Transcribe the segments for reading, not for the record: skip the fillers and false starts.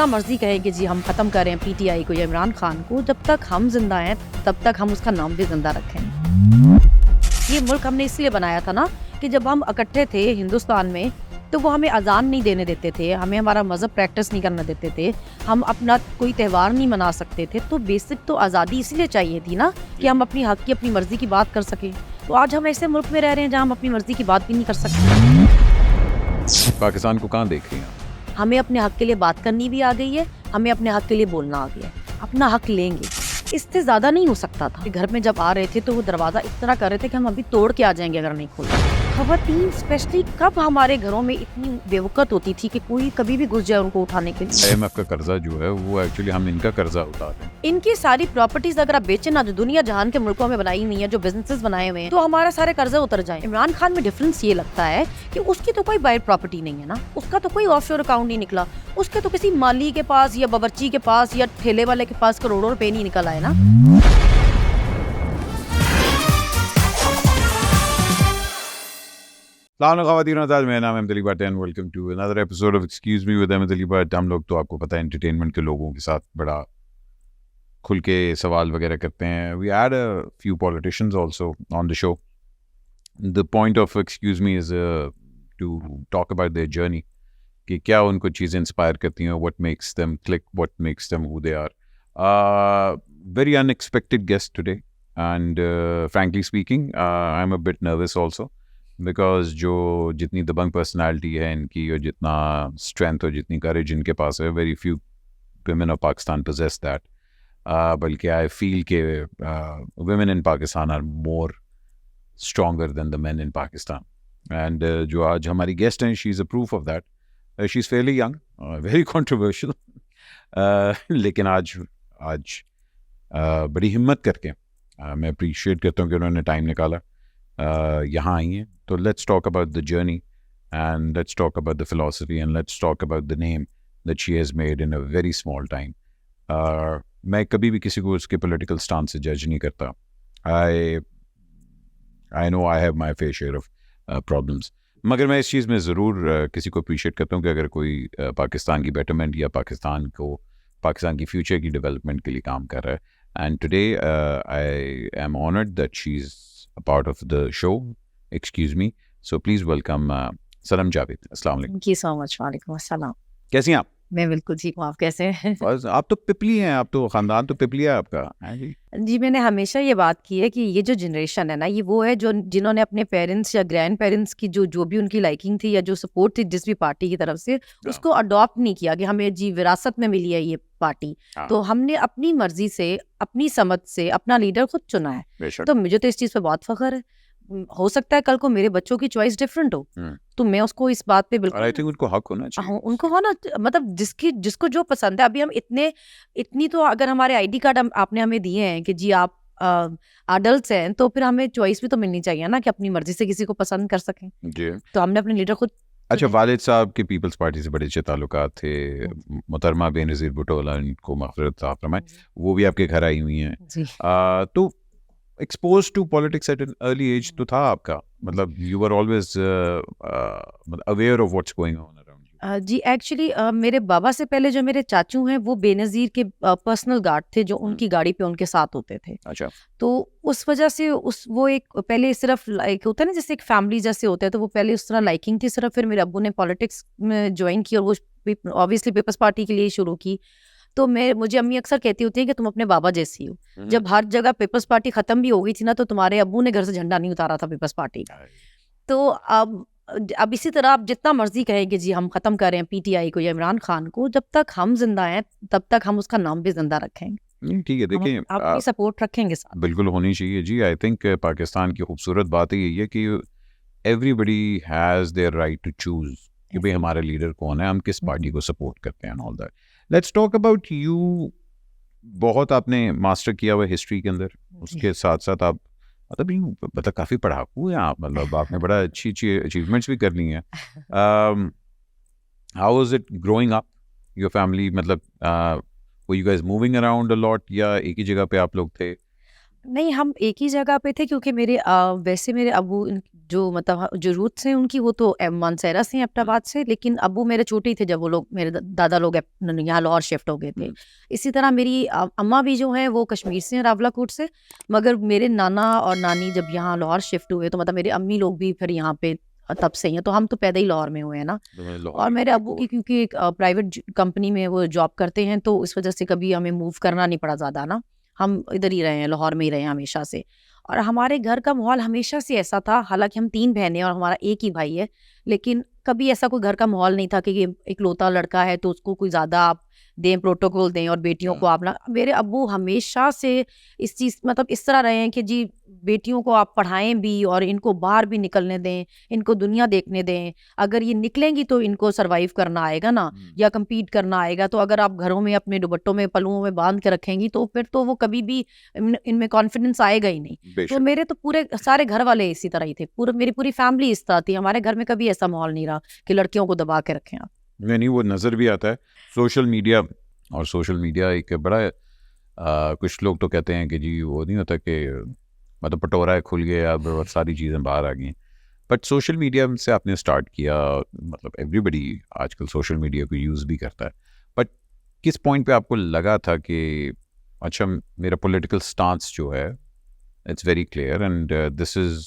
जितना मर्जी कहे कि जी हम ख़त्म करें पीटीआई को या इमरान खान को, जब तक हम जिंदा हैं तब तक हम उसका नाम भी जिंदा रखेंगे। ये मुल्क हमने इसलिए बनाया था ना कि जब हम इकट्ठे थे हिंदुस्तान में तो वो हमें अजान नहीं देने देते थे, हमें हमारा मज़हब प्रैक्टिस नहीं करने देते थे, हम अपना कोई त्यौहार नहीं मना सकते थे। तो बेसिक तो आज़ादी इसलिए चाहिए थी ना कि हम अपनी हक की अपनी मर्ज़ी की बात कर सकें। तो आज हम ऐसे मुल्क में रह रहे हैं जहाँ हम अपनी मर्ज़ी की बात भी नहीं कर सकते। पाकिस्तान को कहाँ देख रही हैं? हमें अपने हक के लिए बात करनी भी आ गई है, हमें अपने हक के लिए बोलना आ गया है, अपना हक लेंगे। इससे ज़्यादा नहीं हो सकता था। घर में जब आ रहे थे तो वो दरवाज़ा इस तरह कर रहे थे कि हम अभी तोड़ के आ जाएंगे अगर नहीं खोला। खवातीन स्पेशली कब हमारे घरों में इतनी बेवकत होती थी कि कोई कभी भी घुस जाए उनको उठाने के लिए। IMF का कर्जा जो है वो एक्चुअली हम इनका कर्जा उतार रहे हैं। इनकी सारी प्रॉपर्टीज अगर आप बेचें ना, जो दुनिया जहान के मुल्कों में बनाई हुई है, जो बिजनेसेस बनाए हुए हैं, तो हमारा सारे कर्जे उतर जाए। इमरान खान में डिफरेंस ये लगता है कि उसकी तो कोई बाहर प्रॉपर्टी नहीं है ना, उसका तो कोई ऑफशोर अकाउंट नहीं निकला, उसके तो किसी माली के पास या बावर्ची के पास या ठेले वाले के पास करोड़ों रुपए नहीं निकल आए ना। मेरा नाम Ahmed Ali Butt and welcome to another episode of excuse me with Ahmed Ali Butt. हम लोग तो आपको पता है एंटरटेनमेंट के लोगों के साथ बड़ा खुल के सवाल वगैरह करते हैं। We had a few politicians also on the show. The point of excuse me is to talk about their journey, कि क्या उनको चीज़ें इंस्पायर करती हैं, what makes them click, what makes them who they are. Very unexpected guest today and frankly speaking I am a bit nervous also, because जो जितनी दबंग personality है इनकी और जितना स्ट्रेंथ और जितनी करेज इनके पास है, very few women of Pakistan possess that. बल्कि आई फील के women in Pakistan are more stronger than the men in Pakistan. And जो आज हमारी गेस्ट हैं, she is a proof of that. She is fairly young, very controversial. लेकिन आज बड़ी हिम्मत करके मैं अप्रिशिएट करता हूँ कि उन्होंने टाइम निकाला, यहाँ आई हैं। तो let's talk about the journey and let's talk about the philosophy and let's talk about the name that she has made in a very small time. मैं कभी भी किसी को उसके पॉलिटिकल स्टांस से जज नहीं करता। I know I have my fair share of problems, मगर मैं इस चीज़ में ज़रूर किसी को अप्रिशिएट करता हूँ कि अगर कोई पाकिस्तान की बेटरमेंट या पाकिस्तान की फ्यूचर की डेवलपमेंट के लिए काम कर रहा है। And today I am honoured that she is a part of the show. Excuse me. So please welcome Sanam Javed. Assalamu alaikum. Thank you so much. वालेकुम अस्सलाम। कैसी हैं आप? मैं बिल्कुल ठीक हूँ, आप कैसे हैं? बस आप तो पिपली हैं, आप तो खानदान तो पिपली है आपका। जी, मैंने हमेशा ये बात की है कि ये जो जनरेशन है ना, ये वो है जो जिन्होंने अपने पेरेंट्स या ग्रैंड पेरेंट्स की जो भी उनकी लाइकिंग थी या जो सपोर्ट थी जिस भी पार्टी की तरफ से, उसको अडॉप्ट नहीं किया कि हमें जी विरासत में मिली है ये पार्टी। तो हमने अपनी मर्जी से, अपनी समझ से अपना लीडर खुद चुना है। तो मुझे तो इस चीज़ पे बहुत फख्र है। हो सकता है कल को मेरे बच्चों की चॉइस डिफरेंट हो, तो मैं उसको इस बात पे बिल्कुल, आई थिंक उनको हक होना चाहिए। उनको होना, मतलब जिसको जो पसंद है। अभी हम इतनी तो अगर हमारे आईडी कार्ड आपने हमें दिए हैं कि जी आप अडल्ट हैं, तो फिर हमें चॉइस भी तो मिलनी चाहिए ना कि अपनी मर्जी से किसी को पसंद कर सकें। जी। तो हमने अपने लीडर खुद। अच्छा, वालिद साहब के पीपल्स पार्टी से बड़े अच्छे ताल्लुकात थे। मोहतरमा बेनज़ीर भुट्टो इनको मग़फ़िरत अता फरमाए, वो भी आपके घर आई हुई हैं। तो expose to politics at an early age तो था आपका, मतलब you were always aware of what's going on around you? जी, एक्चुअली मेरे बाबा से पहले जो मेरे चाचू हैं वो बेनज़ीर के पर्सनल गार्ड थे, जो उनकी गाड़ी पे उनके साथ होते थे। अच्छा। तो उस वजह से वो एक पहले सिर्फ लाइक होता है ना जैसे एक फैमिली जैसे होता है, तो वो पहले उस तरह लाइकिंग थी सिर्फ। फिर मेरे अब्बू ने पॉलिटिक्स में ज्वाइन की और वो ऑब्वियसली पीपल्स पार्टी के लिए शुरू की। तो मुझे अम्मी अक्सर कहती होती है कि तुम अपने बाबा जैसी हो। जब हर जगह पीपल्स पार्टी खत्म भी हो गई थी ना, तो तुम्हारे अब्बू ने घर से झंडा नहीं उतारा था पीपल्स पार्टी का। तो अब इसी तरह आप जितना मर्जी कहें कि जी हम खत्म करें पीटीआई को या इमरान खान को, जब तक हम जिंदा हैं तब तक हम उसका नाम भी जिंदा रखेंगे। ठीक है, देखिए आपकी सपोर्ट रखेंगे साथ। बिल्कुल होनी चाहिए जी। आई थिंक पाकिस्तान की खूबसूरत बात यही है कि everybody has their right to choose कि भाई हमारा लीडर कौन है, हम किस पार्टी को सपोर्ट करते हैं, all that. Let's talk about you. बहुत आपने मास्टर किया हुआ हिस्ट्री के अंदर, उसके साथ साथ आप मतलब काफ़ी पढ़ाकू हैं आप, मतलब आपने बड़ा अच्छी अचीवमेंट्स भी कर ली हैं। How was it growing up, your family, मतलब were you guys moving around a lot या एक ही जगह पे आप लोग थे? नहीं, हम एक ही जगह पे थे क्योंकि वैसे मेरे अब्बू जो मतलब जो रूट्स हैं उनकी, वो तो मानसेरा से हैं, एबटाबाद से, लेकिन अब्बू मेरे छोटे ही थे जब वो लोग, मेरे दादा लोग यहाँ लाहौर शिफ्ट हो गए थे। इसी तरह मेरी अम्मा भी जो हैं वो कश्मीर से हैं, रावलाकोट से, मगर मेरे नाना और नानी जब यहाँ लाहौर शिफ्ट हुए तो मतलब मेरे अम्मी लोग भी फिर यहाँ पे तब से ही हैं, तो हम तो पैदा ही लाहौर में हुए हैं ना। और मेरे अब्बू की क्योंकि एक प्राइवेट कंपनी में वो जॉब करते हैं, तो इस वजह से कभी हमें मूव करना नहीं पड़ा ज़्यादा ना, हम इधर ही रहे हैं, लाहौर में ही रहे हैं हमेशा से। और हमारे घर का माहौल हमेशा से ऐसा था, हालांकि हम 3 बहनें हैं और हमारा एक ही भाई है, लेकिन कभी ऐसा कोई घर का माहौल नहीं था कि ये इकलौता लड़का है तो उसको कोई ज़्यादा आप दें, प्रोटोकॉल दें, और बेटियों को आप ना। मेरे अब्बू हमेशा से इस चीज़ मतलब इस तरह रहे हैं कि जी बेटियों को आप पढ़ाएं भी और इनको बाहर भी निकलने दें, इनको दुनिया देखने दें। अगर ये निकलेंगी तो इनको सर्वाइव करना आएगा ना, या कम्पीट करना आएगा। तो अगर आप घरों में अपने दुपट्टों में पलुओं में बांध के रखेंगी तो फिर तो वो कभी भी इनमें कॉन्फिडेंस आएगा ही नहीं। तो मेरे तो पूरे सारे घर वाले इसी तरह ही थे, मेरी पूरी फैमिली इस तरह थी। हमारे घर में कभी ऐसा माहौल नहीं रहा कि लड़कियों को दबा के रखें आप। नहीं, वो नज़र भी आता है सोशल मीडिया एक बड़ा कुछ लोग तो कहते हैं कि जी वो नहीं होता कि मतलब पटोरा है खुल गया, बहुत सारी चीज़ें बाहर आ गई। बट सोशल मीडिया से आपने स्टार्ट किया, मतलब एवरीबडी आजकल सोशल मीडिया को यूज़ भी करता है, बट किस पॉइंट पे आपको लगा था कि अच्छा मेरा पॉलिटिकल स्टांस जो है it's very clear and this is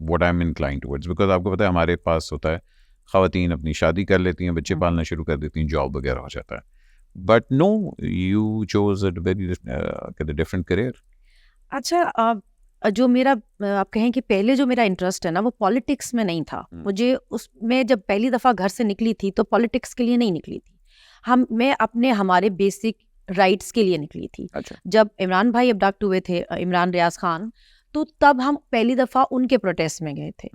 what I am inclined towards? Because आपको पता है हमारे पास होता है ख़वातीन अपनी शादी कर लेती हैं, बच्चे पालना शुरू कर देती हैं, जॉब वगैरह हो जाता है, but no you chose a very different career. अच्छा, जो मेरा आप कहें कि पहले जो मेरा इंटरेस्ट है ना वो पॉलिटिक्स में नहीं था। मुझे उसमें जब पहली दफ़ा घर से निकली थी तो पॉलिटिक्स के लिए नहीं निकली थी, मैं अपने हमारे बेसिक राइट्स के लिए निकली थी। अच्छा। जब इमरान भाई अबडक्ट हुए थे, इमरान रियाज खान, तो तब हम पहली दफ़ा उनके प्रोटेस्ट में गए थे।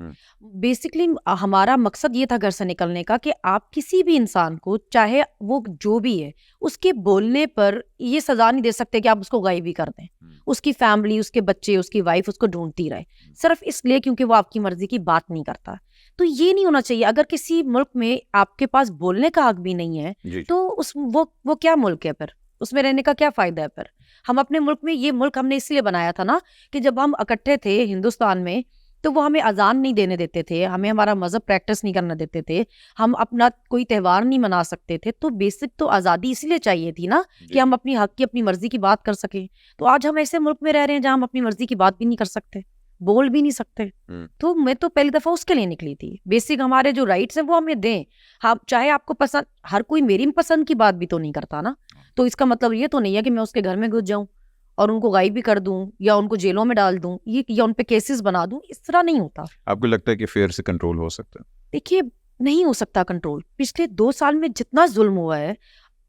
बेसिकली हमारा मकसद ये था घर से निकलने का कि आप किसी भी इंसान को, चाहे वो जो भी है, उसके बोलने पर ये सज़ा नहीं दे सकते कि आप उसको गायब ही कर दें। उसकी फैमिली, उसके बच्चे, उसकी वाइफ उसको ढूंढती रहे सिर्फ इसलिए क्योंकि वो आपकी मर्जी की बात नहीं करता। तो ये नहीं होना चाहिए। अगर किसी मुल्क में आपके पास बोलने का हक भी नहीं है तो वो क्या मुल्क है फिर? उसमें रहने का क्या फायदा है फिर? हम अपने मुल्क में, ये मुल्क हमने इसलिए बनाया था ना कि जब हम इकट्ठे थे हिंदुस्तान में तो वो हमें अजान नहीं देने देते थे, हमें हमारा मजहब प्रैक्टिस नहीं करने देते थे, हम अपना कोई त्यौहार नहीं मना सकते थे। तो बेसिक तो आज़ादी इसलिए चाहिए थी ना कि हम अपनी हक की, अपनी मर्जी की बात कर सकें। तो आज हम ऐसे मुल्क में रह रहे हैं जहाँ हम अपनी मर्जी की बात भी नहीं कर सकते, बोल भी नहीं सकते। तो मैं तो पहली दफ़ा उसके लिए निकली थी। बेसिक हमारे जो राइट्स हैं वो हमें दें। हाँ, चाहे आपको पसंद, हर कोई मेरी पसंद की बात भी तो नहीं करता ना। तो इसका मतलब ये तो नहीं है कि मैं उसके घर में घुस जाऊं और उनको गायब भी कर दूं या उनको जेलों में डाल दूं, ये या उन पे केसेस बना दूं। इस तरह नहीं होता। आपको लगता है कि फेयर से कंट्रोल हो सकता है? देखिए, नहीं हो सकता कंट्रोल। पिछले 2 साल में जितना जुल्म हुआ है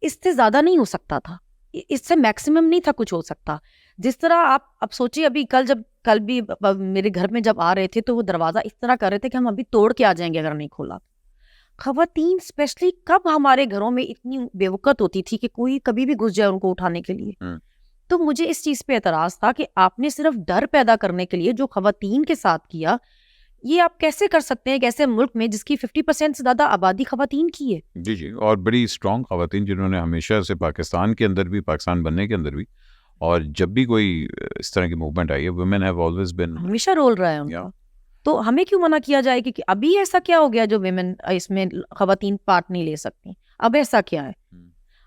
इससे ज्यादा नहीं हो सकता था, इससे मैक्सिमम नहीं था कुछ हो सकता। जिस तरह आप अब सोचिए, अभी कल भी मेरे घर में जब आ रहे थे तो वो दरवाजा इस तरह कर रहे थे कि हम अभी तोड़ के आ जाएंगे अगर नहीं खोला। खवातीन स्पेशली, कब हमारे घरों में इतनी बेवकत होती थी कि कोई कभी भी घुस जाए उनको उठाने के लिए। तो मुझे इस चीज पे एतराज था कि आपने सिर्फ डर पैदा करने के लिए जो खवातीन के साथ किया, ये आप कैसे कर सकते हैं एक ऐसे मुल्क में जिसकी 50% से ज्यादा आबादी खवातीन की है। जी, और बड़ी स्ट्रॉन्ग खवातीन जिन्होंने हमेशा से पाकिस्तान के अंदर भी, पाकिस्तान बनने के अंदर भी, और जब भी कोई इस तरह की मूवमेंट आई है, वुमेन हैव ऑलवेज बीन, हमेशा रोल रहा है उनका। तो हमें क्यों मना किया जाए कि अभी ऐसा क्या हो गया जो विमेन इसमें खवातीन पार्ट नहीं ले सकती? अब ऐसा क्या है?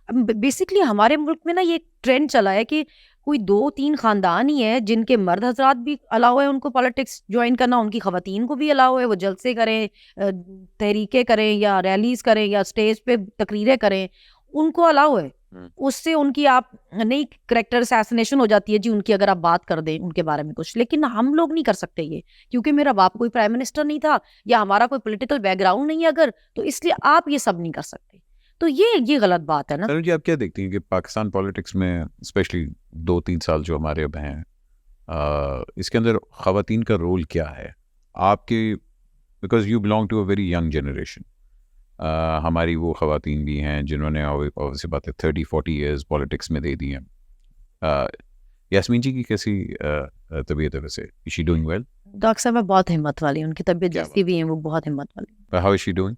बेसिकली हमारे मुल्क में ना ये ट्रेंड चला है कि कोई 2-3 खानदान ही है जिनके मर्द हजरात भी अलाउ है उनको पॉलिटिक्स ज्वाइन करना, उनकी खवातीन को भी अलाउ है, वो जलसे करें, तहरीकें करें या रैलीज करें या स्टेज पे तकरीरें करें, उनको अलाउ है। उससे उनकी आप नई कैरेक्टर असैसिनेशन हो जाती है जी उनकी, अगर आप बात कर दें उनके बारे में कुछ। लेकिन हम लोग नहीं कर सकते ये, क्योंकि मेरा बाप कोई प्राइम मिनिस्टर नहीं था या हमारा कोई पॉलिटिकल बैकग्राउंड नहीं है अगर, तो इसलिए आप ये सब नहीं कर सकते। तो ये गलत बात है ना। सर जी, आप क्या देखती हैं कि पाकिस्तान पॉलिटिक्स में स्पेशली 2-3 साल जो हमारे अब हैं, इसके अंदर खवातीन का रोल क्या है आपके? Because you belong to a very young generation. हमारी वो खवातीन भी हैं जिन्होंने ऑब्वियसली बात है 30-40 ईयर्स पॉलिटिक्स में दे दी हैं। यास्मीन जी की कैसी तबीयत है वैसे? Is she doing well? Doctor साहब बहुत हिम्मत वाली, उनकी तबीयत जैसी भी है वो बहुत हिम्मत वाली। How is she doing?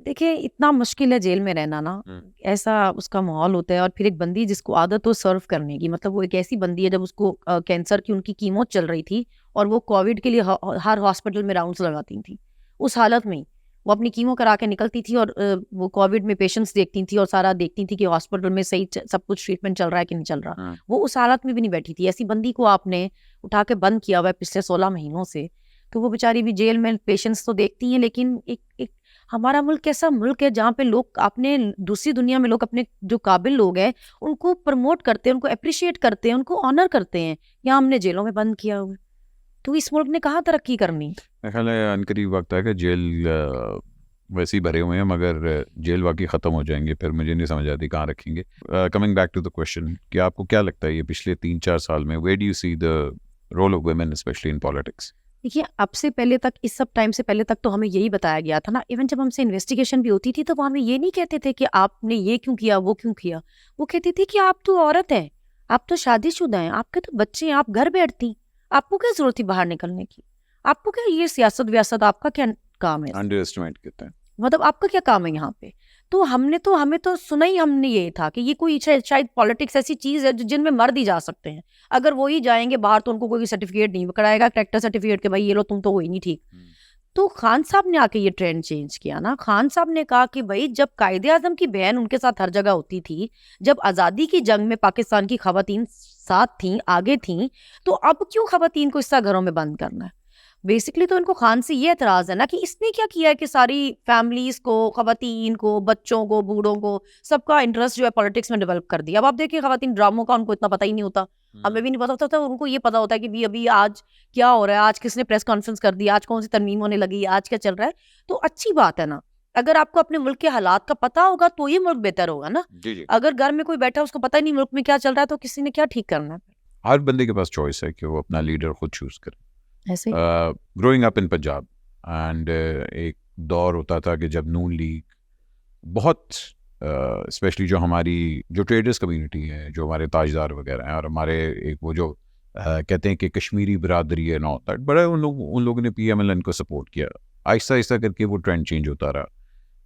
देखिए इतना मुश्किल है जेल में रहना ना, ऐसा उसका माहौल होता है। और फिर एक बंदी जिसको आदत हो सर्व करने की, मतलब वो एक ऐसी बंदी है जब उसको कैंसर की उनकी कीमो चल रही थी और वो कोविड के लिए हर हॉस्पिटल में राउंड्स लगाती थी, उस हालत में ही वो अपनी कीमो करा के निकलती थी और वो कोविड में पेशेंट्स देखती थी और सारा देखती थी कि हॉस्पिटल में सही सब कुछ ट्रीटमेंट चल रहा है कि नहीं चल रहा। वो उस हालत में भी नहीं बैठी थी। ऐसी बंदी को आपने उठा के बंद किया हुआ है पिछले 16 महीनों से, तो वो बेचारी भी जेल में पेशेंट्स तो देखती हैं, लेकिन एक हमारा मुल्क ऐसा मुल्क है जहाँ पे लोग अपने दूसरी दुनिया में लोग अपने जो काबिल लोग हैं उनको प्रमोट करते हैं, उनको अप्रिशिएट करते हैं, उनको ऑनर करते हैं। यहाँ हमने जेलों में बंद किया हुआ है, तो इस मुल्क ने कहाँ तरक्की करनी। मेरे ख्याल है अनकरीब वक्त है कि जेल वैसे ही भरे हुए हैं, मगर जेल वाकई ख़त्म हो जाएंगे फिर मुझे नहीं समझ आती कहाँ रखेंगे। Coming back to the question कि आपको क्या लगता है ये पिछले 3-4 साल में where do you see the role of women specially in politics? देखिए अब से पहले तक, इस सब टाइम से पहले तक तो हमें यही बताया गया था ना, इवन जब हमसे इन्वेस्टिगेशन भी होती थी तो वो हमें ये नहीं कहते थे कि आपने ये क्यों किया वो क्यों किया। वो कहते थे कि आप तो औरत हैं, आप तो शादीशुदा हैं, आपके तो बच्चे हैं, आप घर बैठती, आपको क्या जरूरत थी बाहर निकलने की, आपको क्या ये सियासत व्यासत आपका क्या काम है, अंडर एस्टिमेट करते हैं, मतलब आपका क्या काम है यहाँ पे। तो हमें तो सुना ही हमने ये था कि ये कोई शायद पॉलिटिक्स ऐसी चीज है जिनमें मर्द ही जा सकते हैं, अगर वो ही जाएंगे बाहर तो उनको कोई सर्टिफिकेट नहीं कराएगा, कैरेक्टर सर्टिफिकेट के भाई ये लो तुम तो हो ही नहीं ठीक। तो खान साहब ने आके ये ट्रेंड चेंज किया ना। खान साहब ने कहा कि भाई जब कायदे आजम की बहन उनके साथ हर जगह होती थी, जब आज़ादी की जंग में पाकिस्तान की खवातीन साथ थी आगे थी, तो अब क्यों खवातीन को इस तरह घरों में बंद करना है। बेसिकली तो इनको खान से ये एतराज है ना कि इसने क्या किया है कि सारी फैमिलीज को, खवातीन को, बच्चों को, बूढ़ों को, सबका इंटरेस्ट जो है पॉलिटिक्स में डेवलप कर दिया। अब आप देखिए खवातीन ड्रामों का उनको इतना पता ही नहीं होता, हमें भी नहीं पता होता था, उनको ये पता होता है कि भी अभी आज क्या हो रहा है, आज किसने प्रेस कॉन्फ्रेंस कर दी, आज कौन सी तरमीम होने लगी, आज क्या चल रहा है। तो अच्छी बात है ना, अगर आपको अपने मुल्क के हालात का पता होगा तो ये मुल्क बेहतर होगा ना। अगर घर में कोई बैठा उसको पता ही नहीं मुल्क में क्या चल रहा है तो किसी ने क्या ठीक करना है। हर बंदे के पास चॉइस है कि वो अपना लीडर खुद चूज करे। ऐसे growing up in Punjab and एक दौर होता था कि जब नून लीग बहुत स्पेशली जो हमारी जो ट्रेडर्स कम्युनिटी है, जो हमारे ताजदार वगैरह हैं और हमारे एक वो जो कहते हैं कि कश्मीरी बिरादरी है नॉट दैट, बड़ा उन लोगों ने PMLN को सपोर्ट किया। आहिस्ता आहिस्ता करके वो ट्रेंड चेंज होता रहा।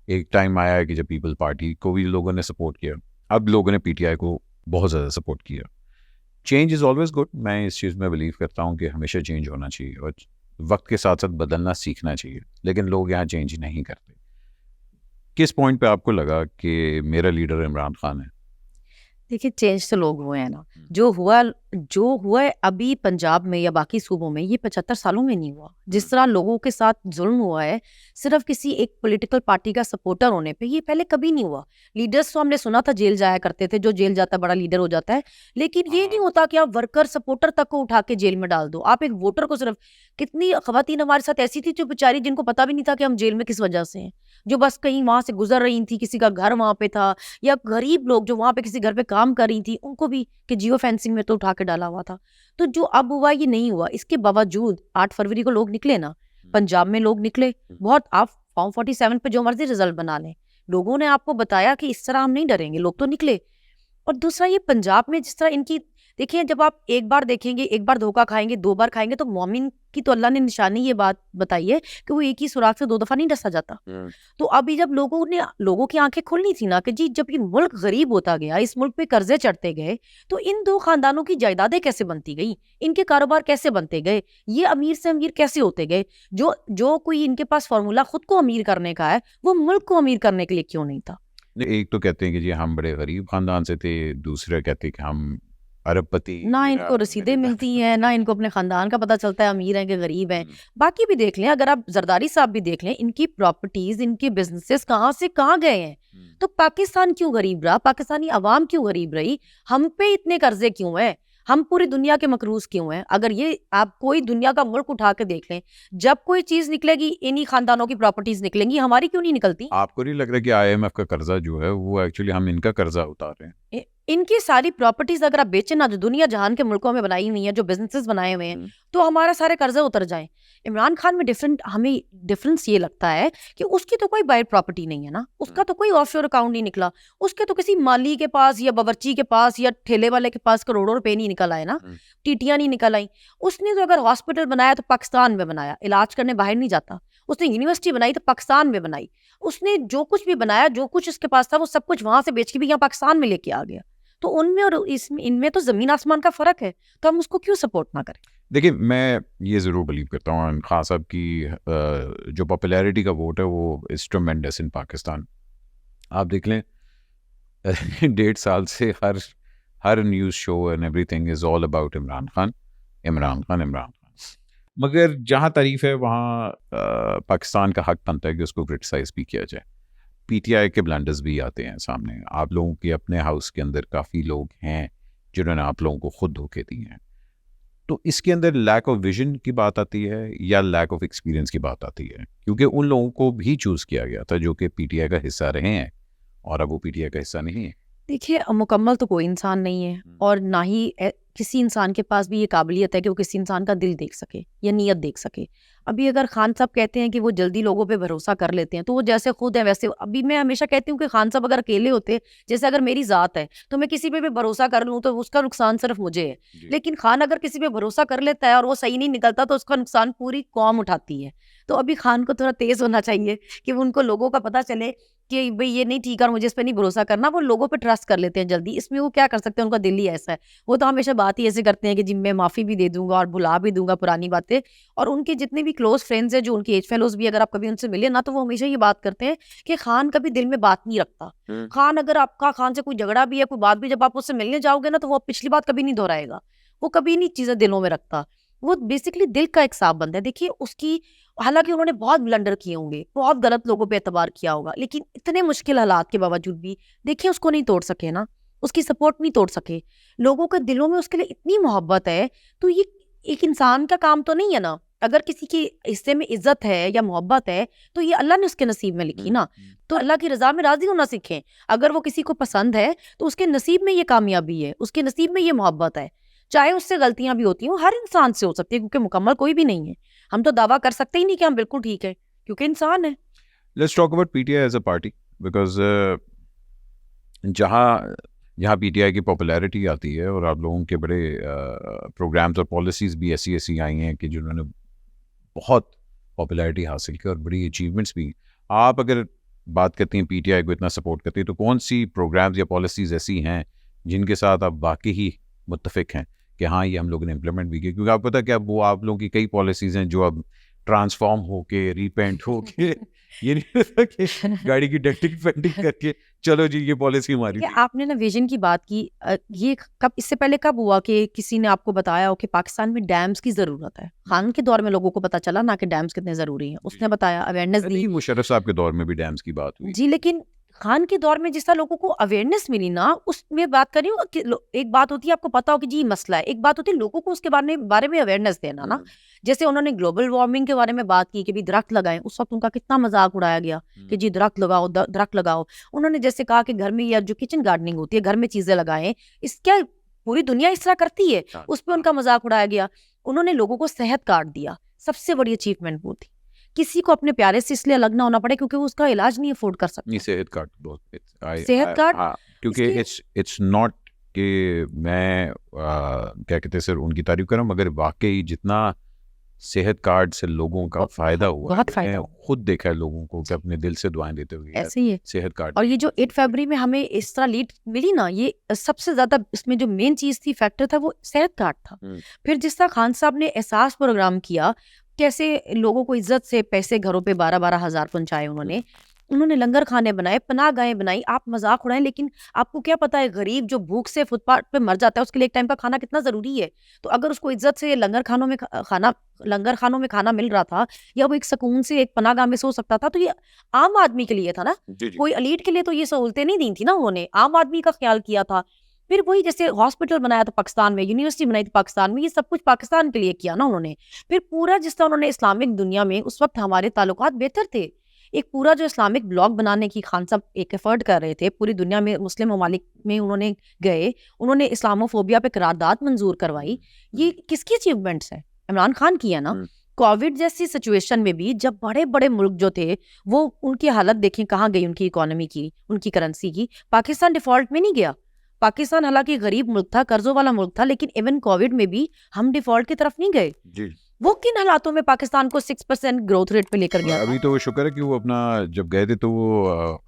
एक टाइम आया कि जब पीपल पार्टी को भी लोगों ने सपोर्ट किया, अब लोगों ने PTI को बहुत ज़्यादा सपोर्ट किया। चेंज इज़ ऑलवेज गुड, मैं इस चीज़ में बिलीव करता हूँ कि हमेशा चेंज होना चाहिए और वक्त के साथ साथ बदलना सीखना चाहिए, लेकिन लोग यहाँ चेंज नहीं करते। किस पॉइंट पे आपको लगा कि मेरा लीडर इमरान खान है? देखिए चेंज तो लोग हुए हैं ना, जो हुआ है अभी पंजाब में या बाकी सूबों में, ये 75 सालों में नहीं हुआ। जिस तरह लोगों के साथ जुल्म हुआ है सिर्फ किसी एक पॉलिटिकल पार्टी का सपोर्टर होने पे, ये पहले कभी नहीं हुआ। लीडर्स तो हमने सुना था जेल जाया करते थे, जो जेल जाता है बड़ा लीडर हो जाता है, लेकिन ये नहीं होता कि आप वर्कर सपोर्टर तक को उठा के जेल में डाल दो। आप एक वोटर को सिर्फ, कितनी खवातीन हमारे साथ ऐसी थी जो बेचारी जिनको पता भी नहीं था कि हम जेल में किस वजह से हैं, जो बस कहीं वहां से गुजर रही थी, किसी का घर वहां पे था, या गरीब लोग जो वहां पे किसी घर पे काम कर रही थी उनको भी कि जियो फेंसिंग में तो उठा के डाला हुआ था। तो जो अब हुआ ये नहीं हुआ। इसके बावजूद 8 फरवरी को लोग निकले ना, पंजाब में लोग निकले बहुत। आप फॉर्म 47 पे जो मर्जी रिजल्ट बना लें, लोगों ने आपको बताया कि इस तरह हम नहीं डरेंगे, लोग तो निकले। और दूसरा ये पंजाब में जिस तरह इनकी, देखिए जब आप एक बार देखेंगे, एक बार धोखा खाएंगे, 2 बार खाएंगे, तो मोमिन की तो अल्लाह ने निशानी ये बात बताई है कि वो एक ही सुराख से 2 दफा नहीं डसा जाता। तो अभी जब लोगों की आंखें खुलनी थी ना कि जी जब ये मुल्क गरीब होता गया, इस मुल्क पे कर्जे चढ़ते गए, तो इन 2 खानदानों की जायदादें कैसे बनती गई, इनके कारोबार कैसे बनते गए, ये अमीर से अमीर कैसे होते गए। जो कोई इनके पास फॉर्मूला खुद को अमीर करने का है, वो मुल्क को अमीर करने के लिए क्यों नहीं था। एक तो कहते हैं कि जी हम बड़े गरीब खानदान से थे, दूसरे कहते हैं कि हम अरबपति, ना इनको रसीदें मिलती हैं, ना इनको अपने खानदान का पता चलता है अमीर हैं कि गरीब हैं। बाकी भी देख लें, अगर आप जरदारी साहब भी देख लें, इनकी प्रॉपर्टीज, इनके बिजनेसेस कहाँ से कहाँ गए हैं। तो पाकिस्तान क्यों गरीब रहा, पाकिस्तानी अवाम क्यों गरीब रही, हम पे इतने कर्जे क्यों हैं, हम पूरी दुनिया के मकरूज क्यों हैं। अगर ये आप कोई दुनिया का मुल्क उठा के देख लें, जब कोई चीज निकलेगी इन्हीं खानदानों की प्रॉपर्टीज निकलेंगी, हमारी क्यों नहीं निकलती। आपको नहीं लग रहा कि IMF का कर्जा जो है वो एक्चुअली हम इनका कर्जा उतार रहे हैं? इनकी सारी प्रॉपर्टीज अगर आप बेचें ना, जो दुनिया जहान के मुल्कों में बनाई हुई है, जो बिजनेसेस बनाए हुए हैं, तो हमारा सारे कर्जे उतर जाए। इमरान खान में हमें डिफरेंस ये लगता है कि उसकी तो कोई बायर प्रॉपर्टी नहीं है ना, उसका तो कोई ऑफशोर अकाउंट नहीं निकला, उसके तो किसी माली के पास या बावर्ची के पास या ठेले वाले के पास करोड़ों रुपए नहीं निकल आए ना। टीटियां नहीं निकल आई। उसने तो अगर हॉस्पिटल बनाया तो पाकिस्तान में बनाया, इलाज करने बाहर नहीं जाता। उसने यूनिवर्सिटी बनाई तो पाकिस्तान में बनाई। उसने जो कुछ भी बनाया, जो कुछ उसके पास था, वो सब कुछ वहां से बेच के भी यहाँ पाकिस्तान में लेके आ गया। तो उनमें और इसमें, इनमें तो जमीन आसमान का फर्क है, तो हम उसको क्यों सपोर्ट ना करें? देखिए, मैं ये ज़रूर बिलीव करता हूँ इमरान खान साहब की जो पॉपुलैरिटी का वोट है वो इज़ ट्रेमेंडस इन पाकिस्तान। आप देख लें 1.5 साल से हर news show and everything is all about Imran Khan, Imran Khan, Imran Khan. मगर जहाँ तारीफ़ है वहाँ पाकिस्तान का हक बनता है कि उसको क्रिटिसाइज़ भी किया जाए। पीटीआई के ब्लंडर्स भी आते हैं सामने। आप लोगों के अपने हाउस के अंदर काफ़ी लोग हैं जिन्होंने आप लोगों को खुद धोखे दिए हैं। तो इसके अंदर लैक ऑफ विजन की बात आती है या लैक ऑफ एक्सपीरियंस की बात आती है? क्योंकि उन लोगों को भी चूज़ किया गया था जो कि पीटीआई का हिस्सा रहे हैं और अब वो पीटीआई का हिस्सा नहीं है। देखिए, मुकम्मल तो कोई इंसान नहीं है, और ना ही किसी इंसान के पास भी ये काबिलियत है कि वो किसी इंसान का दिल देख सके या नीयत देख सके। अभी अगर खान साहब कहते हैं कि वो जल्दी लोगों पे भरोसा कर लेते हैं, तो वो जैसे खुद है वैसे, अभी मैं हमेशा कहती हूँ कि खान साहब अगर अकेले होते, जैसे अगर मेरी ज़ात है तो मैं किसी पे भी भरोसा कर लूँ तो उसका नुकसान सिर्फ मुझे है। लेकिन खान अगर किसी पे भरोसा कर लेता है और वो सही नहीं निकलता तो उसका नुकसान पूरी कौम उठाती है। तो अभी खान को थोड़ा तेज होना चाहिए कि उनको लोगों का पता चले कि भाई ये नहीं ठीक है और मुझे इस पे नहीं भरोसा करना। वो लोगों पे ट्रस्ट कर लेते हैं जल्दी, इसमें वो क्या कर सकते हैं, उनका दिल ही ऐसा है। वो तो हमेशा बात ही ऐसे करते हैं कि जी मैं माफ़ी भी दे दूंगा और भुला भी दूंगा पुरानी बातें। और उनके जितने भी क्लोज फ्रेंड्स हैं, जो उनके एज फेलोज भी, अगर आप कभी उनसे मिले ना, तो वो हमेशा ये बात करते हैं कि खान कभी दिल में बात नहीं रखता। खान, अगर आपका खान से कोई झगड़ा भी है, कोई बात भी, जब आप उससे मिलने जाओगे ना, तो वो पिछली बात कभी नहीं दोहराएगा। वो कभी नहीं चीजें दिलों में रखता। वो बेसिकली दिल का एक साफ बंदा है। देखिए उसकी, हालांकि उन्होंने बहुत ब्लंडर किए होंगे, बहुत गलत लोगों पे एतबार किया होगा, लेकिन इतने मुश्किल हालात के बावजूद भी देखिए उसको नहीं तोड़ सके ना, उसकी सपोर्ट नहीं तोड़ सके। लोगों के दिलों में उसके लिए इतनी मोहब्बत है। तो ये एक इंसान का काम तो नहीं है ना। अगर किसी के हिस्से में इज्जत है या मोहब्बत है तो ये अल्लाह ने उसके नसीब में लिखी ना। तो अल्लाह की रजा में राजी होना सीखें। अगर वो किसी को पसंद है तो उसके नसीब में ये कामयाबी है, उसके नसीब में ये मोहब्बत है। चाहे उससे गलतियां भी होती हैं, हर इंसान से हो सकती है, क्योंकि मुकम्मल कोई भी नहीं है। हम तो दावा कर सकते ही नहीं कि हम बिल्कुल ठीक है, क्योंकि इंसान है। Let's talk about PTI as a party, because जहाँ पीटीआई की पॉपुलैरिटी आती है और आप लोगों के बड़े प्रोग्राम्स और पॉलिसीज़ भी ऐसी ऐसी आई हैं कि जिन्होंने बहुत पॉपुलैरिटी हासिल की और बड़ी अचीवमेंट्स भी। आप अगर बात करती हैं पीटीआई को इतना सपोर्ट करती है, तो कौन सी प्रोग्राम्स या पॉलिसीज़ ऐसी हैं जिनके साथ आप वाकई ही मुत्तफिक हैं कि हाँ ये हम लोगों ने इम्प्लीमेंट भी की? क्योंकि आपको पता है कि अब वो आप लोगों की कई पॉलिसीज़ हैं जो अब ट्रांसफॉर्म होके, रीपेंट होके ये नहीं होता कि गाड़ी की डेंटिंग पेंटिंग करके चलो जी ये पॉलिसी हमारी ये थी। आपने ना विजन की बात की, ये कब, इससे पहले कब हुआ कि किसी ने आपको बताया हो कि पाकिस्तान में डैम्स की जरूरत है? खान के दौर में लोगों को पता चला ना कि डैम्स कितने जरूरी हैं, उसने बताया, अवेयरनेस दी। नहीं, मुशर्रफ साहब के दौर में भी डैम्स की बात हुई। जी, लेकिन खान के दौर में जिस तरह लोगों को अवेयरनेस मिली ना, उसमें बात कर रही हूँ कि एक बात होती है आपको पता हो कि जी ये मसला है, एक बात होती है लोगों को उसके बारे में अवेयरनेस देना ना। जैसे उन्होंने ग्लोबल वार्मिंग के बारे में बात की कि भी दरख्त लगाएं, उस वक्त उनका कितना मजाक उड़ाया गया कि जी दरख्त लगाओ, दरख्त लगाओ। उन्होंने जैसे कहा कि घर में या जो किचन गार्डनिंग होती है, घर में चीजें लगाएं, इस क्या पूरी दुनिया इस तरह करती है, उस पर उनका मजाक उड़ाया गया। उन्होंने लोगों को सेहत कार्ड दिया, सबसे बड़ी अचीवमेंट वो थी। किसी को अपने प्यारे से इसलिए अलग ना होना पड़े क्योंकि वो उसका इलाज नहीं अफोर्ड कर सकता। नहीं, सेहत कार्ड बहुत सेहत कार्ड, हाँ, क्योंकि इट्स नॉट कि मैं क्या कहते हैं सर उनकी तारीफ कर रहा हूँ, मगर वाकई जितना सेहत कार्ड से लोगों का फायदा हुआ, बहुत फायदा हुआ। खुद देखा है लोगों को कि अपने दिल से दुआएं देते हुए ऐसे ही है। सेहत कार्ड। और ये जो 8 फरवरी में हमें इस तरह लीड मिली ना, ये सबसे ज्यादा इसमें जो मेन चीज थी, फैक्टर था, वो सेहत कार्ड था। फिर जिस तरह खान साहब ने एहसास प्रोग्राम किया, कैसे लोगों को इज्जत से पैसे घरों पे 12-12 हज़ार पहुंचाए उन्होंने लंगर खाने बनाए, पनाहगाहें बनाई। आप मजाक उड़ाएं, लेकिन आपको क्या पता है गरीब जो भूख से फुटपाथ पे मर जाता है, उसके लिए एक टाइम का खाना कितना जरूरी है। तो अगर उसको इज्जत से लंगर खानों में खाना मिल रहा था, या वो एक सुकून से एक पनाहगाह में सो सकता था, तो ये आम आदमी के लिए था ना। कोई एलीट के लिए तो ये सहूलतें नहीं दी थी ना उन्होंने, आम आदमी का ख्याल किया था। फिर वही जैसे हॉस्पिटल बनाया था पाकिस्तान में, यूनिवर्सिटी बनाई थी पाकिस्तान में, ये सब कुछ पाकिस्तान के लिए किया ना उन्होंने। फिर पूरा जिस तरह उन्होंने इस्लामिक दुनिया में, उस वक्त हमारे ताल्लुकात बेहतर थे, एक पूरा जो इस्लामिक ब्लॉक बनाने की खान साहब एक एफर्ट कर रहे थे, पूरी दुनिया में मुस्लिम ममालिक में उन्होंने गए, उन्होंने इस्लामोफोबिया पे करारदाद मंजूर करवाई। ये किसकी अचीवमेंट्स है? इमरान खान की है ना। कोविड जैसी सिचुएशन में भी जब बड़े बड़े मुल्क जो थे वो, उनकी हालत देखें कहाँ गई, उनकी इकोनॉमी की, उनकी करेंसी की। पाकिस्तान डिफॉल्ट में नहीं गया, पाकिस्तान हालांकि गरीब मुल्क था, कर्जों वाला मुल्क था, लेकिन इवन कोविड में भी हम डिफॉल्ट की तरफ नहीं गए। जी। वो किन हालातों में पाकिस्तान को 6% ग्रोथ रेट पे लेकर गया था? अभी तो वो शुक्र है कि वो अपना जब गए थे तो वो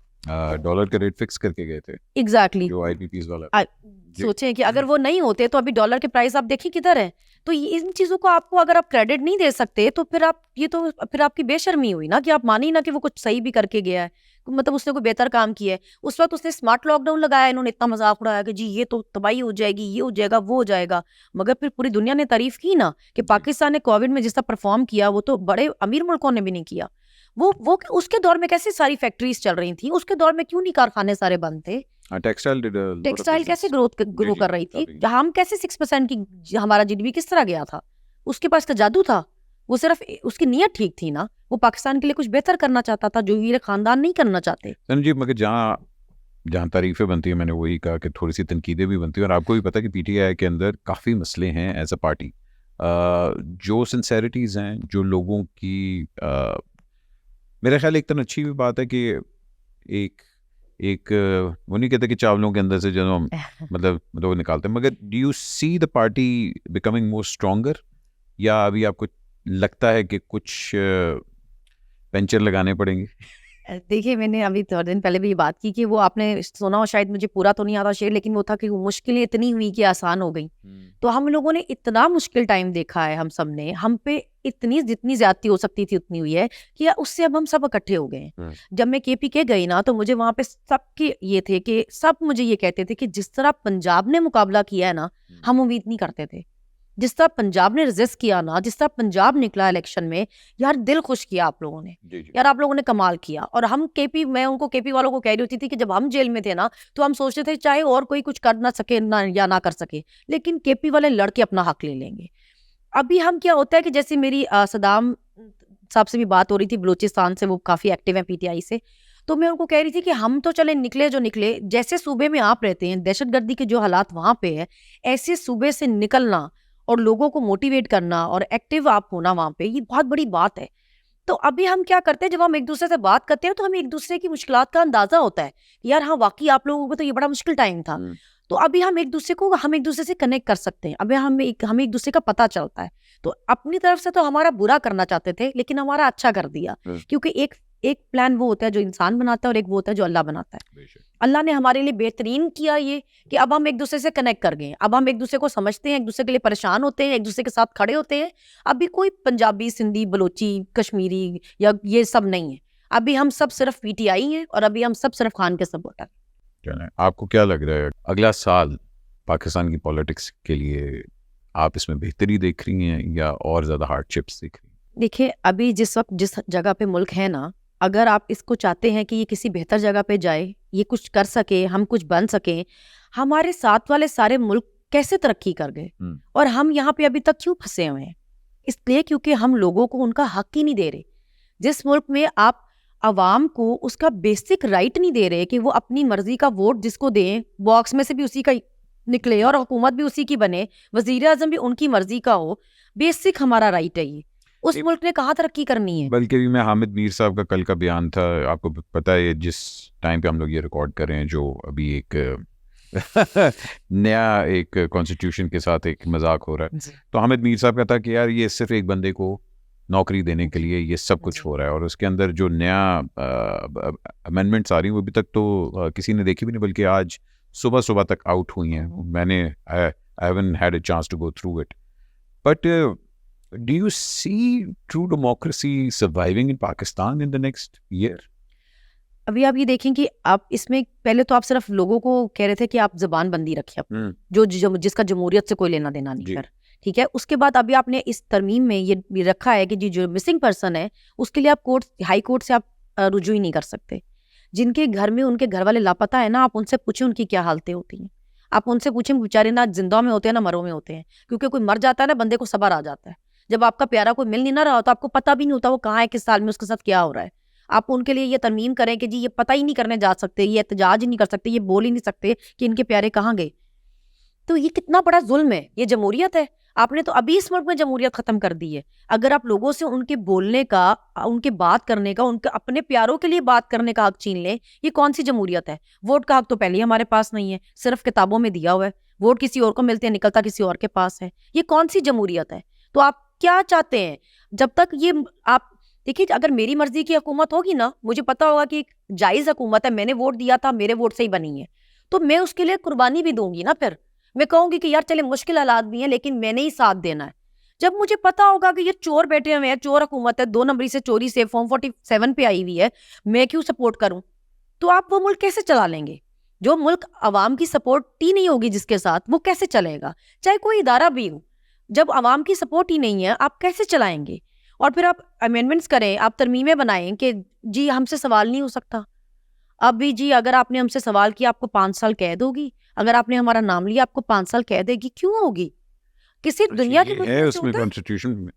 डॉलर का रेट फिक्स करके गए थे, एग्जैक्टली। जो IPPs वाला। जी। सोचें कि अगर वो नहीं होते तो अभी डॉलर के प्राइस आप देखिए किधर है। तो इन चीजों को आपको अगर आप क्रेडिट नहीं दे सकते तो फिर आप ये तो फिर आपकी बेशर्मी हुई ना कि आप मानी ना कि वो कुछ सही भी करके गया है, मतलब उसने कोई बेहतर काम किया है। उस वक्त उसने स्मार्ट लॉकडाउन लगाया, इन्होंने इतना मजाक उड़ाया कि जी ये तो तबाही हो जाएगी, ये हो जाएगा, वो हो जाएगा, मगर फिर पूरी दुनिया ने तारीफ की ना कि पाकिस्तान ने कोविड में जिस तरह परफॉर्म किया वो तो बड़े अमीर मुल्कों ने भी नहीं किया। वो उसके दौर में कैसे सारी फैक्ट्रीज चल रही थी, उसके दौर में क्यों नहीं कारखाने सारे बंद थे? टेक्सटाइल कैसे ग्रो कर रही थी? हम कैसे 6% की हमारा GDP किस तरह गया था? उसके पास तो जादू था, वो सिर्फ उसकी नीयत ठीक थी ना, वो पाकिस्तान के लिए कुछ बेहतर करना चाहता था जो ये खानदान नहीं करना चाहते। जी, मगर जहाँ तारीफें बनती है, मैंने वही कहा कि थोड़ी सी तनकीदें भी बनती है, और आपको भी पता है कि PTI के अंदर काफ़ी मसले हैं एज अ पार्टी। जो सिंसेरिटीज़ हैं, जो लोगों की मेरा ख्याल एक तरह अच्छी भी बात है कि एक वो नहीं कहते कि चावलों के अंदर से जो हम मतलब वो निकालते हैं, मगर do you see the party becoming more stronger, या अभी आपको लगता है कि कुछ पेंचर लगाने पड़ेंगे? देखिए, मैंने अभी थोड़े दिन पहले भी ये बात की कि वो आपने सुना हो, शायद मुझे पूरा तो नहीं आता शेर, लेकिन वो था कि मुश्किलें इतनी हुई कि आसान हो गई। तो हम लोगों ने इतना मुश्किल टाइम देखा है, हम सब ने, हम पे इतनी जितनी ज्यादती हो सकती थी उतनी हुई है कि उससे अब हम सब इकट्ठे हो गए हैं। जब मैं KPK गई ना तो मुझे वहां पे सबके ये थे कि सब मुझे ये कहते थे कि जिस तरह पंजाब ने मुकाबला किया है ना, हम उम्मीद नहीं करते थे। जिस तरह पंजाब ने रेजिस्ट किया ना, जिस तरह पंजाब निकला इलेक्शन में, यार दिल खुश किया आप लोगों ने। यार आप लोगों ने कमाल किया। और हम मैं उनको KP वालों को कह रही होती थी कि जब हम जेल में थे ना तो हम सोचते थे चाहे और कोई कुछ कर ना सके ना या ना कर सके, लेकिन KP वाले लड़के अपना हक ले लेंगे। अभी हम क्या होता है कि जैसे मेरी सदाम साहब से भी बात हो रही थी, बलूचिस्तान से, वो काफी एक्टिव है PTI से, तो मैं उनको कह रही थी कि हम तो चले निकले जो निकले, जैसे सूबे में आप रहते हैं, दहशतगर्दी के जो हालात वहां पे है, ऐसे सूबे से निकलना और लोगों को मोटिवेट करना और एक्टिव आप होना वहां पे, ये बहुत बड़ी बात है। तो अभी हम क्या करते हैं, जब हम एक दूसरे से बात करते हैं तो हमें एक दूसरे की मुश्किलात का अंदाजा होता है, यार हाँ वाकई आप लोगों को तो ये बड़ा मुश्किल टाइम था। तो अभी हम एक दूसरे से कनेक्ट कर सकते हैं, अभी हमें एक दूसरे का पता चलता है। तो अपनी तरफ से तो हमारा बुरा करना चाहते थे, लेकिन हमारा अच्छा कर दिया, क्योंकि एक प्लान वो होता है जो इंसान बनाता है और एक वो होता है जो अल्लाह बनाता है। अल्लाह ने हमारे लिए बेहतरीन किया ये कि अब हम एक दूसरे से कनेक्ट कर गए, अब हम एक दूसरे को समझते हैं, एक दूसरे के लिए परेशान होते हैं, एक दूसरे के साथ खड़े होते हैं। अभी कोई पंजाबी, सिंधी, बलोची, कश्मीरी या ये सब नहीं है, अभी हम सब सिर्फ PTI हैं और अभी हम सब सिर्फ खान के सपोर्टर। आपको क्या लग रहा है अगला साल पाकिस्तान की पॉलिटिक्स के लिए, आप इसमें बेहतरी देख रही हैं या और ज्यादा हार्डशिप्स देख रही हैं? देखिए, अभी जिस वक्त जिस जगह पे मुल्क है ना, अगर आप इसको चाहते हैं कि ये किसी बेहतर जगह पे जाए, ये कुछ कर सके, हम कुछ बन सके, हमारे साथ वाले सारे मुल्क कैसे तरक्की कर गए और हम यहाँ पे अभी तक क्यों फंसे हुए हैं? इसलिए क्योंकि हम लोगों को उनका हक ही नहीं दे रहे। जिस मुल्क में आप अवाम को उसका बेसिक राइट नहीं दे रहे कि वो अपनी मर्जी का वोट जिसको दें, बॉक्स में से भी उसी का निकले और हुकूमत भी उसी की बने, वजीर आजम भी उनकी मर्जी का हो, बेसिक हमारा राइट है ये, उस मुल्क ने कहाँ तरक्की करनी है? बल्कि भी मैं हामिद मीर साहब का कल का बयान था, आपको पता है जिस टाइम पे हम लोग ये रिकॉर्ड कर रहे हैं, जो अभी एक नया एक कॉन्स्टिट्यूशन के साथ एक मजाक हो रहा है, तो हामिद मीर साहब का था कि यार ये सिर्फ एक बंदे को नौकरी देने के लिए ये सब कुछ हो रहा है, और उसके अंदर जो नया अमेंडमेंट्स आ रही हैं वो अभी तक तो किसी ने देखी भी नहीं, बल्कि आज सुबह तक आउट हुई हैं। मैंने I haven't had a chance to go through it, but do you see true democracy surviving in Pakistan in the next year? अभी आप ये देखें कि आप इसमें पहले तो आप सिर्फ लोगों को कह रहे थे कि आप जबान बंदी रखिए जो जिसका जमहूरियत से कोई लेना देना नहीं कर, ठीक है। उसके बाद अभी आपने इस तरमीम में ये भी रखा है कि जो मिसिंग पर्सन है उसके लिए आप हाई कोर्ट से आप रुजू ही नहीं कर सकते। जिनके घर में उनके घर वाले लापता है ना, आप उनसे पूछें उनकी क्या हालतें होती हैं, आप उनसे पूछें बेचारे ना जिंदा में होते हैं ना मरों में होते हैं, क्योंकि कोई मर जाता है ना बंदे को सब्र आ जाता है। जब आपका प्यारा कोई मिल नहीं ना रहा होता, आपको पता भी नहीं होता वो कहाँ है, किस साल में उसके साथ क्या हो रहा है। आप उनके लिए ये तरमीम करें कि जी ये पता ही नहीं करने जा सकते, ये एहतजाज ही नहीं कर सकते, ये बोल ही नहीं सकते कि इनके प्यारे कहाँ गए। तो ये कितना बड़ा जुल्म है, ये जमहूरियत है। आपने तो अभी इस मुल्क में जमहूरियत खत्म कर दी है। अगर आप लोगों से उनके बोलने का, उनके बात करने का, उनके अपने प्यारों के लिए बात करने का हक छीन लें, ये कौन सी जमहूरियत है? वोट का हक तो पहले ही हमारे पास नहीं है, सिर्फ किताबों में दिया हुआ है। वोट किसी और को मिलते हैं, निकलता किसी और के पास है। ये कौन सी जमहूरियत है? तो आप क्या चाहते हैं? जब तक ये आप देखिए, अगर मेरी मर्जी की हुकूमत होगी ना, मुझे पता होगा कि एक जायज हुकूमत है, मैंने वोट दिया था, मेरे वोट से ही बनी है, तो मैं उसके लिए कुर्बानी भी दूंगी ना। फिर मैं कहूंगी कि यार चले मुश्किल हालात भी हैं, लेकिन मैंने ही साथ देना है। जब मुझे पता होगा कि ये चोर बैठे हुए हैं, चोर हुकूमत है, 2 नंबरी से चोरी से फॉर्म 47 पे आई हुई है, मैं क्यों सपोर्ट करूं? तो आप वो मुल्क कैसे चला लेंगे? जो मुल्क अवाम की सपोर्ट ही नहीं होगी जिसके साथ, वो कैसे चलेगा? चाहे कोई इदारा भी हो, जब अवाम की सपोर्ट ही नहीं है, आप कैसे चलाएंगे? और फिर आप अमेंडमेंट्स करें, आप तरमीमें बनाएं कि जी हमसे सवाल नहीं हो सकता। अब भी जी अगर आपने हमसे सवाल किया, आपको 5 साल कैद होगी। अगर आपने हमारा नाम लिया, आपको 5 साल कैद देगी। क्यों होगी? किसी दुनिया के ये मुल्क है में से उसमें होता है? कॉन्स्टिट्यूशन में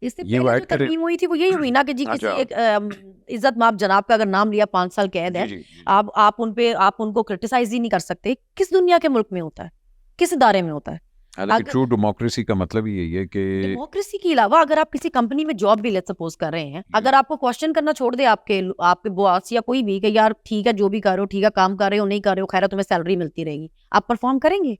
इससे ये पहले जो ऐड करे। तरमीम हुई थी वो यही हुई ना कि जी किसी अच्छा। एक इज्जत माप जनाब का अगर नाम लिया, 5 साल कैद है। जी जी जी। आप उनको क्रिटिसाइज ही नहीं कर सकते। किस दुनिया के मुल्क में होता है? किस इदारे में होता है? हालांकि अगर ट्रू डेमोक्रेसी का मतलब ही यही है कि डेमोक्रेसी के अलावा अगर आप किसी कंपनी में जॉब भी लेट सपोज कर रहे हैं, अगर आपको क्वेश्चन करना छोड़ दे आपके बॉस या कोई भी कि यार ठीक है जो भी कर रहे हो, ठीक है काम कर रहे हो नहीं कर रहे हो, खैर है, तुम्हें सैलरी मिलती रहेगी, आप परफॉर्म करेंगे?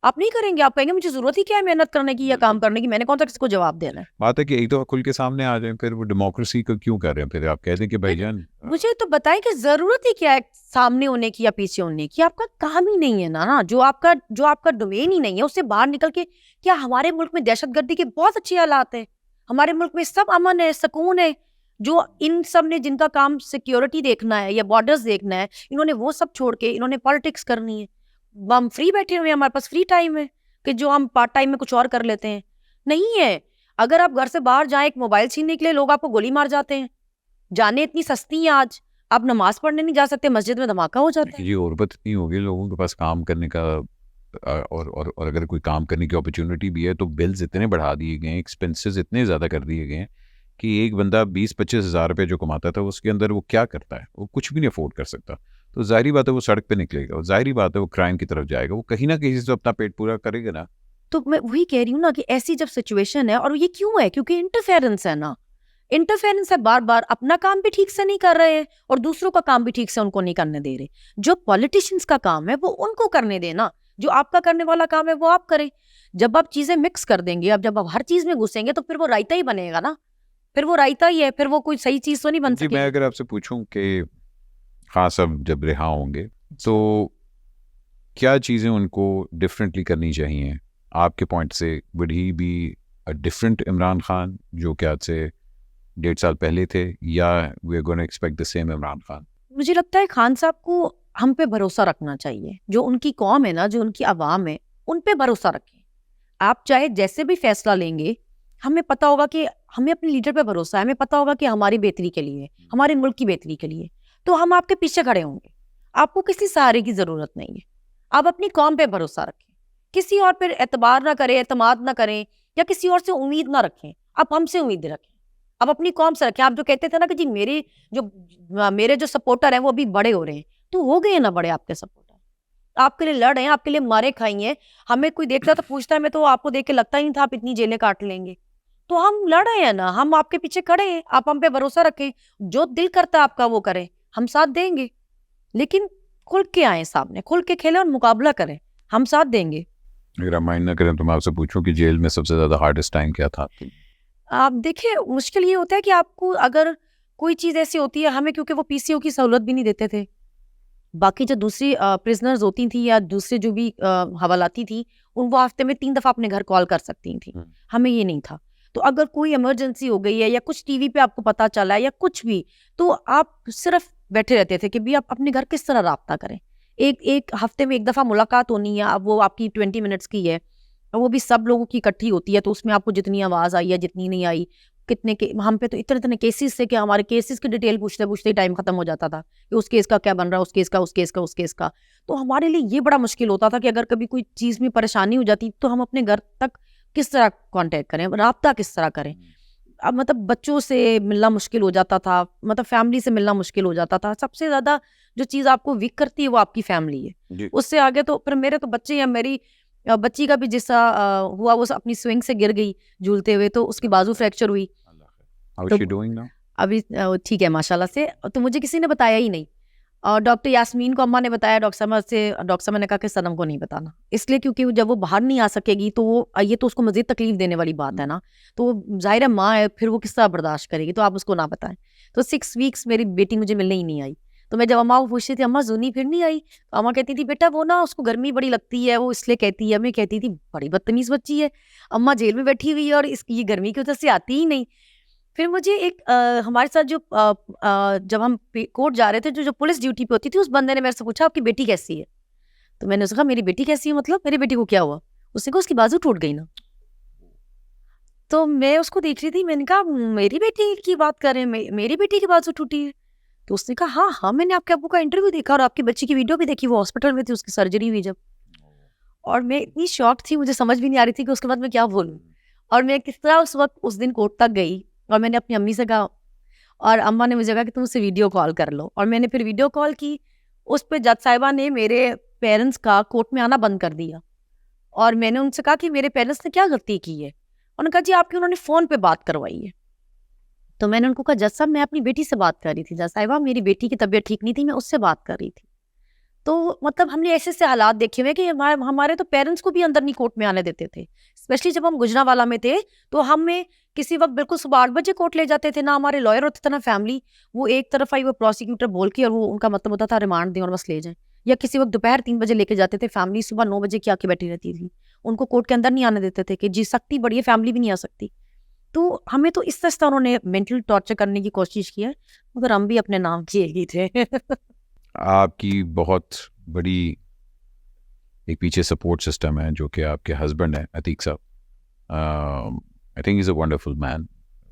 आप नहीं करेंगे। आप कहेंगे मुझे जरूरत ही क्या है मेहनत करने की या काम करने की, मैंने कौन सा किसको जवाब देना है? बात है कि एक तो खुल के सामने आ जाए, फिर वो डेमोक्रेसी को क्यों कर रहे हैं? फिर आप कहते हैं कि भाईजान मुझे तो बताएं कि जरूरत ही क्या है सामने होने की या पीछे होने की? आपका काम ही नहीं है ना, जो आपका डोमेन ही नहीं है, उससे बाहर निकल के क्या हमारे मुल्क में दहशतगर्दी के बहुत अच्छे हालात है, हमारे मुल्क में सब अमन है, सुकून है। जो इन सब ने जिनका काम सिक्योरिटी देखना है या बॉर्डर्स देखना है, इन्होंने वो सब छोड़ के इन्होंने पॉलिटिक्स करनी है। हम फ्री बैठे हुए हैं, हमारे पास फ्री टाइम है कि जो हम पार्ट टाइम में कुछ और कर लेते हैं। नहीं है। अगर आप घर से बाहर जाएं एक मोबाइल छीनने के लिए, लोग आपको गोली मार जाते हैं। जाने इतनी सस्ती हैं आज, आप नमाज पढ़ने नहीं जा सकते, मस्जिद में धमाका हो जाता है। ये गुर्बत इतनी होगी लोगों के पास काम करने का, और अगर कोई काम करने की अपॉर्चुनिटी भी है तो बिल्स इतने बढ़ा दिए गए हैं, एक्सपेंसेस इतने ज़्यादा कर दिए गए हैं कि एक बंदा 20-25 हज़ार रुपये जो कमाता था उसके अंदर वो क्या करता है? वो कुछ भी नहीं अफोर्ड कर सकता। तो ज़ाहिर बात है वो सड़क पे निकलेगा, और ज़ाहिर बात है वो क्राइम की तरफ जाएगा, वो कहीं ना कहीं से अपना पेट पूरा करेगा ना। तो मैं वही कह रही हूँ ना कि ऐसी जब सिचुएशन है, और ये क्यों है? क्योंकि इंटरफेरेंस है ना, इंटरफेरेंस है। बार बार अपना काम भी ठीक से नहीं कर रहे हैं और दूसरों का काम भी ठीक से उनको नहीं करने दे रहे। जो पॉलिटिशियंस का काम है वो उनको करने देना, जो आपका करने वाला काम है वो आप करें। जब आप चीजें मिक्स कर देंगे, अब जब आप हर चीज में घुसेंगे तो फिर वो रायता ही बनेगा ना, फिर वो रायता ही है, फिर वो कोई सही चीज तो नहीं बन जी, मैं सकेगी। अगर आपसे पूछूं कि हाँ सब जब रिहा होंगे तो क्या चीज़ें उनको डिफरेंटली करनी चाहिए आपके पॉइंट से? Would he be a different Imran Khan जो कि आज से 1.5 साल पहले थे, या we are gonna expect the same Imran Khan? मुझे लगता है खान साहब को हम पे भरोसा रखना चाहिए। जो उनकी कौम है ना, जो उनकी आवाम है, उन पे भरोसा रखें। आप चाहे जैसे भी फैसला लेंगे, हमें पता होगा कि हमें अपने लीडर पे भरोसा है, हमें पता होगा कि हमारी बेहतरी के लिए, हमारे मुल्क की बेहतरी के लिए, तो हम आपके पीछे खड़े होंगे। आपको किसी सहारे की जरूरत नहीं है। आप अपनी कौम पे भरोसा रखें, किसी और पर एतबार ना करें, एतमाद ना करें, या किसी और से उम्मीद ना रखें। आप हमसे उम्मीद रखें, आप अपनी कौम से रखें। आप जो कहते थे ना कि जी मेरे जो सपोर्टर हैं वो अभी बड़े हो रहे हैं, तो हो गए ना बड़े आपके सपोर्टर। आपके लिए लड़ रहे हैं, आपके लिए मारे खाई। हमें कोई देखता तो पूछता है, मैं तो आपको देख के लगता ही नहीं था आप इतनी जेलें काट लेंगे। तो हम लड़ रहे हैं ना, हम आपके पीछे खड़े हैं। आप हम पे भरोसा रखें, जो दिल करता है आपका वो करें, हम साथ देंगे। लेकिन खुल के आए सामने, खुल के खेलें और मुकाबला करें, हम साथ देंगे। अगर आप माइंड ना करें तो मैं आपसे पूछूं कि जेल में सबसे ज़्यादा हार्डेस्ट टाइम क्या था? आप देखिए, मुश्किल ये होता है कि आपको अगर कोई चीज ऐसी होती है, हमें क्योंकि वो पीसीओ की सहूलत भी नहीं देते थे। बाकी जो दूसरी प्रिजनर्स होती थी या दूसरे जो भी हवालाती थी, वो हफ्ते में 3 दफा अपने घर कॉल कर सकती थी। हमें ये नहीं था। तो अगर कोई इमरजेंसी हो गई है या कुछ टीवी पे आपको पता चला है या कुछ भी, तो आप सिर्फ बैठे रहते थे कि भी आप अपने घर किस तरह राब्ता करें। एक हफ्ते में 1 दफा मुलाकात होनी है, अब वो आपकी 20 मिनट्स की है, वो भी सब लोगों की इकट्ठी होती है, तो उसमें आपको जितनी आवाज आई है, जितनी नहीं आई, कितने के हम पे तो इतने इतने केसेस से कि हमारे केसेस की डिटेल पूछते पूछते ही टाइम खत्म हो जाता था कि उस केस का क्या बन रहा है, उस केस का, उस केस का, उस केस का। तो हमारे लिए ये बड़ा मुश्किल होता था कि अगर कभी कोई चीज में परेशानी हो जाती तो हम अपने घर तक किस तरह कांटेक्ट करें, राब्ता किस तरह करें। अब मतलब बच्चों से मिलना मुश्किल हो जाता था, मतलब फैमिली से मिलना मुश्किल हो जाता था। सबसे ज्यादा जो चीज आपको वीक करती है वो आपकी फैमिली है। जी। उससे आगे तो फिर मेरे तो बच्चे हैं, मेरी बच्ची का भी जैसा हुआ, वो अपनी स्विंग से गिर गई झूलते हुए, तो उसकी बाजू फ्रैक्चर हुई। How is तो she doing now? अभी ठीक है माशाल्लाह से। तो मुझे किसी ने बताया ही नहीं, और डॉक्टर यास्मीन को अम्मा ने बताया, डॉक्टर साहब ने कहा कि सनम को नहीं बताना, इसलिए क्योंकि जब वो बाहर नहीं आ सकेगी तो वो ये तो उसको मजीद तकलीफ देने वाली बात है ना, तो वो जाहिर है माँ है, फिर वो किस तरह बर्दाश्त करेगी, तो आप उसको ना बताएं। तो 6 वीक्स मेरी बेटी मुझे मिलने ही नहीं आई। तो मैं जब अम्मा को पूछती थी, अम्मा जूनी फिर नहीं आई, तो अम्मा कहती थी बेटा वो ना उसको गर्मी बड़ी लगती है, वो इसलिए कहती है। मैं कहती थी बड़ी बदतमीज बच्ची है, अम्मा जेल में बैठी हुई है और इसकी ये गर्मी की वजह से आती ही नहीं। फिर मुझे एक हमारे साथ जो जब हम कोर्ट जा रहे थे, जो पुलिस ड्यूटी पे होती थी, उस बंदे ने मेरे से पूछा आपकी बेटी कैसी है। तो मैंने उससे कहा मेरी बेटी कैसी है मतलब, मेरी बेटी को क्या हुआ? उसने कहा उसकी बाजू टूट गई ना। तो मैं उसको देख रही थी, मैंने कहा मेरी बेटी की बात कर रहे हैं, मेरी बेटी की बाजू टूटी है? तो उसने कहा हाँ हाँ, मैंने आपके अब्बू का इंटरव्यू देखा और आपकी बच्ची की वीडियो भी देखी, वो हॉस्पिटल में थी, उसकी सर्जरी हुई जब। और मैं इतनी शॉक थी, मुझे समझ भी नहीं आ रही थी कि उसके बाद मैं क्या बोलूँ। और मैं किस तरह उस वक्त उस दिन कोर्ट तक गई, और मैंने अपनी अम्मी से कहा, और अम्मा ने मुझे कहा कि तुम उससे वीडियो कॉल कर लो, और मैंने फिर वीडियो कॉल की। उस पे जज साहिबा ने मेरे पेरेंट्स का कोर्ट में आना बंद कर दिया, और मैंने उनसे कहा कि मेरे पेरेंट्स ने क्या गलती की है। उन्होंने कहा जी आपकी उन्होंने फ़ोन पे बात करवाई है। तो मैंने उनको कहा जज साहब मैं अपनी बेटी से बात कर रही थी, जज साहिबा मेरी बेटी की तबीयत ठीक नहीं थी, मैं उससे बात कर रही थी। तो मतलब हमने ऐसे ऐसे हालात देखे हुए कि हमारे तो पेरेंट्स को भी अंदर नहीं कोर्ट में आने देते थे। स्पेशली जब हम गुजरांवाला में थे, तो हमें किसी वक्त बिल्कुल सुबह 8 बजे कोर्ट ले जाते थे, ना हमारे लॉयर होते थे ना फैमिली। वो एक तरफ आई, वो प्रोसिक्यूटर बोल के, और वो उनका मतलब होता था रिमांड दें और बस ले जाएं। या किसी वक्त दोपहर 3 बजे लेके जाते थे, फैमिली सुबह 9 बजे की आके बैठी रहती थी, उनको कोर्ट के अंदर नहीं आने देते थे कि जी सख्ती बड़ी है, फैमिली भी नहीं आ सकती। तो हमें तो इस तरह से उन्होंने मेंटल टॉर्चर करने की कोशिश की है, मगर हम भी अपने नाम किए ही थे। आपकी बहुत बड़ी एक पीछे सपोर्ट सिस्टम है जो कि आपके हस्बैंड है अतीक साहब। I think is a wonderful man.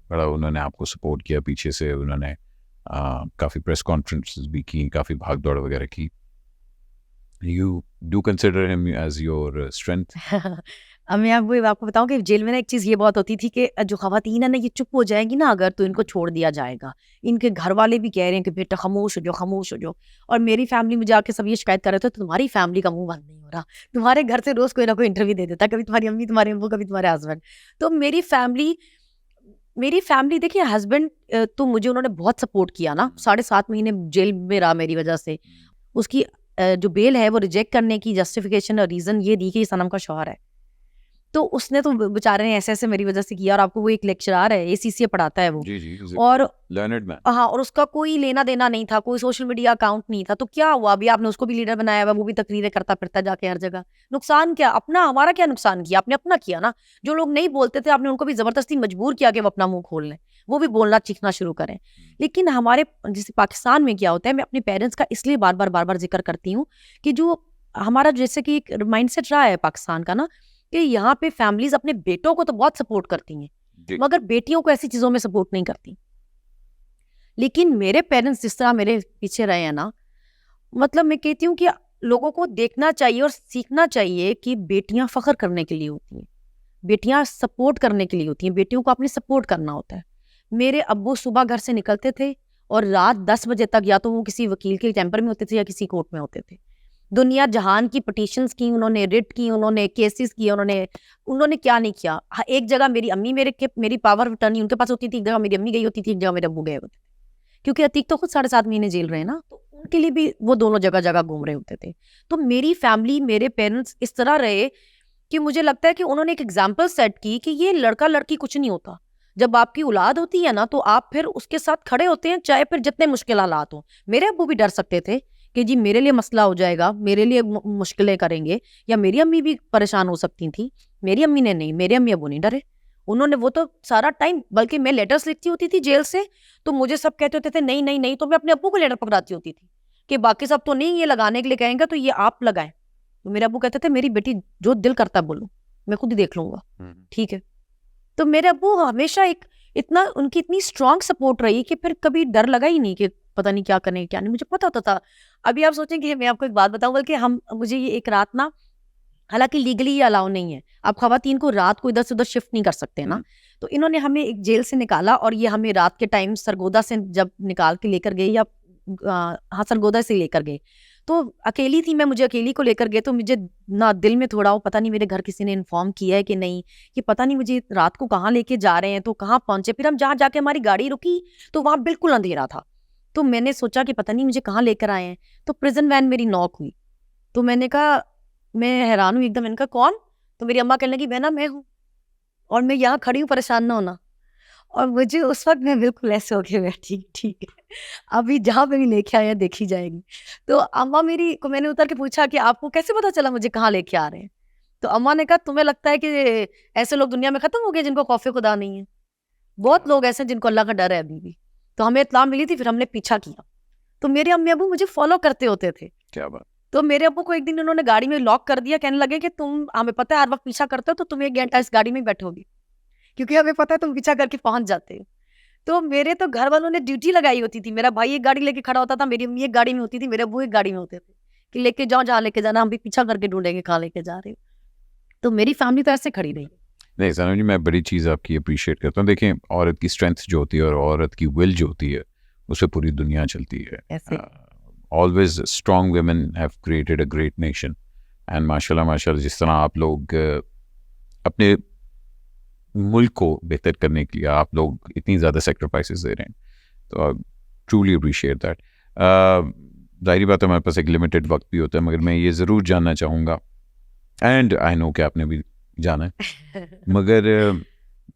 बड़ा उन्होंने आपको सपोर्ट किया पीछे से, उन्होंने काफ़ी प्रेस कॉन्फ्रेंसेस भी की, काफ़ी भाग दौड़ वगैरह की। You do consider him as your strength? अब मैं आपको बताऊं कि जेल में ना एक चीज़ ये बहुत होती थी कि जो खवातीन है ना, ये चुप हो जाएंगी ना अगर, तो इनको छोड़ दिया जाएगा। इनके घर वाले भी कह रहे हैं कि बेटा खामोश हो जाओ, खामोश हो जाओ। और मेरी फैमिली में जाके सब ये शिकायत कर रहे थे, तुम्हारी फैमिली का मुंह बंद नहीं हो रहा, तुम्हारे घर से रोज कोई ना कोई इंटरव्यू दे देता, कभी तुम्हारी अम्मी, तुम्हारे अब्बू, कभी तुम्हारे हस्बैंड। तो मेरी फैमिली देखिए, हस्बैंड तो मुझे उन्होंने बहुत सपोर्ट किया ना, 7.5 महीने जेल में रहा मेरी वजह से। उसकी जो बेल है वो रिजेक्ट करने की जस्टिफिकेशन और रीजन ये दी कि सनम का शौहर है। तो उसने तो बेचारे ने ऐसे ऐसे मेरी वजह से किया, और आपको वो एक लेक्चरर है, ACCA पढ़ाता है वो, जी और लर्नड मैन। हाँ, और उसका कोई लेना देना नहीं था, कोई सोशल मीडिया अकाउंट नहीं था। तो क्या हुआ, अभी आपने उसको भी लीडर बनाया हुआ, वो भी तकरीरें करता फिरता जाके हर जगह। नुकसान क्या अपना, हमारा क्या नुकसान किया? आपने अपना किया ना। जो लोग नहीं बोलते थे, आपने उनको भी जबरदस्ती मजबूर किया कि वो अपना मुंह खोल लें, वो भी बोलना चीखना शुरू करें। लेकिन हमारे जैसे पाकिस्तान में क्या होता है, मैं अपने पेरेंट्स का इसलिए बार बार जिक्र करती हूँ कि जो हमारा जैसे कि एक माइंडसेट रहा है पाकिस्तान का ना, कि यहाँ पे फैमिलीज अपने बेटों को तो बहुत सपोर्ट करती हैं, मगर बेटियों को ऐसी चीजों में सपोर्ट नहीं करती। लेकिन मेरे पेरेंट्स जिस तरह मेरे पीछे रहे हैं ना, मतलब मैं कहती हूँ कि लोगों को देखना चाहिए और सीखना चाहिए कि बेटियां फख्र करने के लिए होती हैं, बेटियां सपोर्ट करने के लिए होती हैं, बेटियों को अपनी सपोर्ट करना होता है। मेरे अब्बू सुबह घर से निकलते थे और रात 10 बजे तक या तो वो किसी वकील के टेम्पर में होते थे या किसी कोर्ट में होते थे। दुनिया जहान की पटिशन्स की उन्होंने, रिट की उन्होंने, केसेस किए उन्होंने क्या नहीं किया। एक जगह मेरी अम्मी मेरी पावर ऑफ अटर्नी उनके पास होती थी, एक जगह मेरी अम्मी गई होती थी, एक जगह मेरे अब्बू गए होते थे, क्योंकि अतीक तो खुद 7.5 महीने जेल रहे ना, तो उनके लिए भी वो दोनों जगह जगह घूम रहे होते थे। तो मेरी फैमिली, मेरे पेरेंट्स इस तरह रहे कि मुझे लगता है कि उन्होंने एक एग्जाम्पल सेट की कि ये लड़का लड़की कुछ नहीं होता। जब आपकी औलाद होती है ना, तो आप फिर उसके साथ खड़े होते हैं, चाहे फिर जितने मुश्किल हालात हो। मेरे अब्बू भी डर सकते थे कि जी मेरे लिए मसला हो जाएगा, मेरे लिए मुश्किलें करेंगे, या मेरी अम्मी भी परेशान हो सकती थी। मेरी अम्मी ने नहीं, मेरे अम्मी अब्बू नहीं डरे। उन्होंने वो तो सारा टाइम, बल्कि मैं लेटर्स लिखती होती थी जेल से, तो मुझे सब कहते होते थे नहीं नहीं नहीं, तो मैं अपने अब्बू को लेटर पकड़ाती होती थी कि बाकी सब तो नहीं, ये लगाने के लिए कहेंगे तो ये आप लगाएं। तो मेरे अब्बू कहते थे मेरी बेटी जो दिल करता बोलो, मैं खुद ही देख लूंगा, ठीक है। तो मेरे अब्बू हमेशा उनकी इतनी स्ट्रांग सपोर्ट रही कि फिर कभी डर लगा ही नहीं कि पता नहीं क्या करने क्या नहीं, मुझे पता होता था। अभी आप सोचेंगे, मैं आपको एक बात बताऊं, बल्कि मुझे ये एक रात ना, हालांकि लीगली ये अलाउ नहीं है, आप खवातीन को रात को इधर से उधर शिफ्ट नहीं कर सकते ना। तो इन्होंने हमें एक जेल से निकाला, और ये हमें रात के टाइम सरगोदा से जब निकाल के लेकर गए, या हाँ सरगोदा से लेकर गए, तो अकेली थी मैं, मुझे अकेली को लेकर गए तो मुझे ना दिल में थोड़ा वो पता नहीं मेरे घर किसी ने इन्फॉर्म किया है कि नहीं, कि पता नहीं मुझे रात को कहाँ लेके जा रहे हैं, तो कहाँ पहुंचे। फिर हम जहाँ जाके हमारी गाड़ी रुकी तो वहाँ बिल्कुल अंधेरा था। तो मैंने सोचा कि पता नहीं मुझे कहाँ लेकर आए हैं। तो प्रिजन वैन मेरी नॉक हुई, तो मैंने कहा, मैं हैरान हुई एकदम। मैंने कहा कौन? तो मेरी अम्मा कहने लगी बहना मैं हूँ और मैं यहाँ खड़ी हूँ, परेशान ना होना। और मुझे उस वक्त मैं बिल्कुल ऐसे हो गया, ठीक ठीक है, अभी जहाँ पे भी लेके आए हैं देखी जाएगी। तो अम्मा मेरी को मैंने उतर के पूछा कि आपको कैसे पता चला मुझे कहाँ लेके आ रहे हैं? तो अम्मा ने कहा तुम्हें लगता है कि ऐसे लोग दुनिया में खत्म हो गए जिनको खौफ खुदा नहीं है? बहुत लोग ऐसे हैं जिनको अल्लाह का डर है अभी भी। तो हमें इत्तला मिली थी, फिर हमने पीछा किया। तो मेरे अम्मी अबू मुझे फॉलो करते होते थे। क्या बात। तो मेरे अब्बू को एक दिन उन्होंने गाड़ी में लॉक कर दिया, कहने लगे कि तुम, हमें पता है हर वक्त पीछा करते हो तो तुम 1 घंटा इस गाड़ी में बैठोगी, क्योंकि हमें पता है तुम पीछा करके पहुंच जाते हो। तो मेरे तो घर वालों ने ड्यूटी लगाई होती थी। मेरा भाई एक गाड़ी लेके खड़ा होता था, मेरी अम्मी एक गाड़ी में होती थी, मेरे अब्बू एक गाड़ी में होते थे कि लेके जाओ जहाँ लेके जाना, हम भी पीछा करके ढूंढेंगे कहाँ लेके जा रहे हो। तो मेरी फैमिली तो ऐसे खड़ी रही। नहीं सनम जी, मैं बड़ी चीज़ आपकी अप्रिशिएट करता हूँ। देखिए, औरत की स्ट्रेंथ जो होती है और औरत की विल जो होती है, उससे पूरी दुनिया चलती है। ऐसे always strong women have created a great nation. And माशाल्लाह माशाल्लाह, जिस तरह आप लोग अपने मुल्क को बेहतर करने के लिए आप लोग इतनी ज़्यादा सेक्रीफाइसेस दे रहे हैं, तो ट्रूली अप्रिशिएट दैट। ज़ाहिर बात है हमारे पास एक लिमिटेड वक्त भी होता है, मगर मैं ये ज़रूर जानना चाहूँगा, एंड आई नो कि आपने भी जाना है, मगर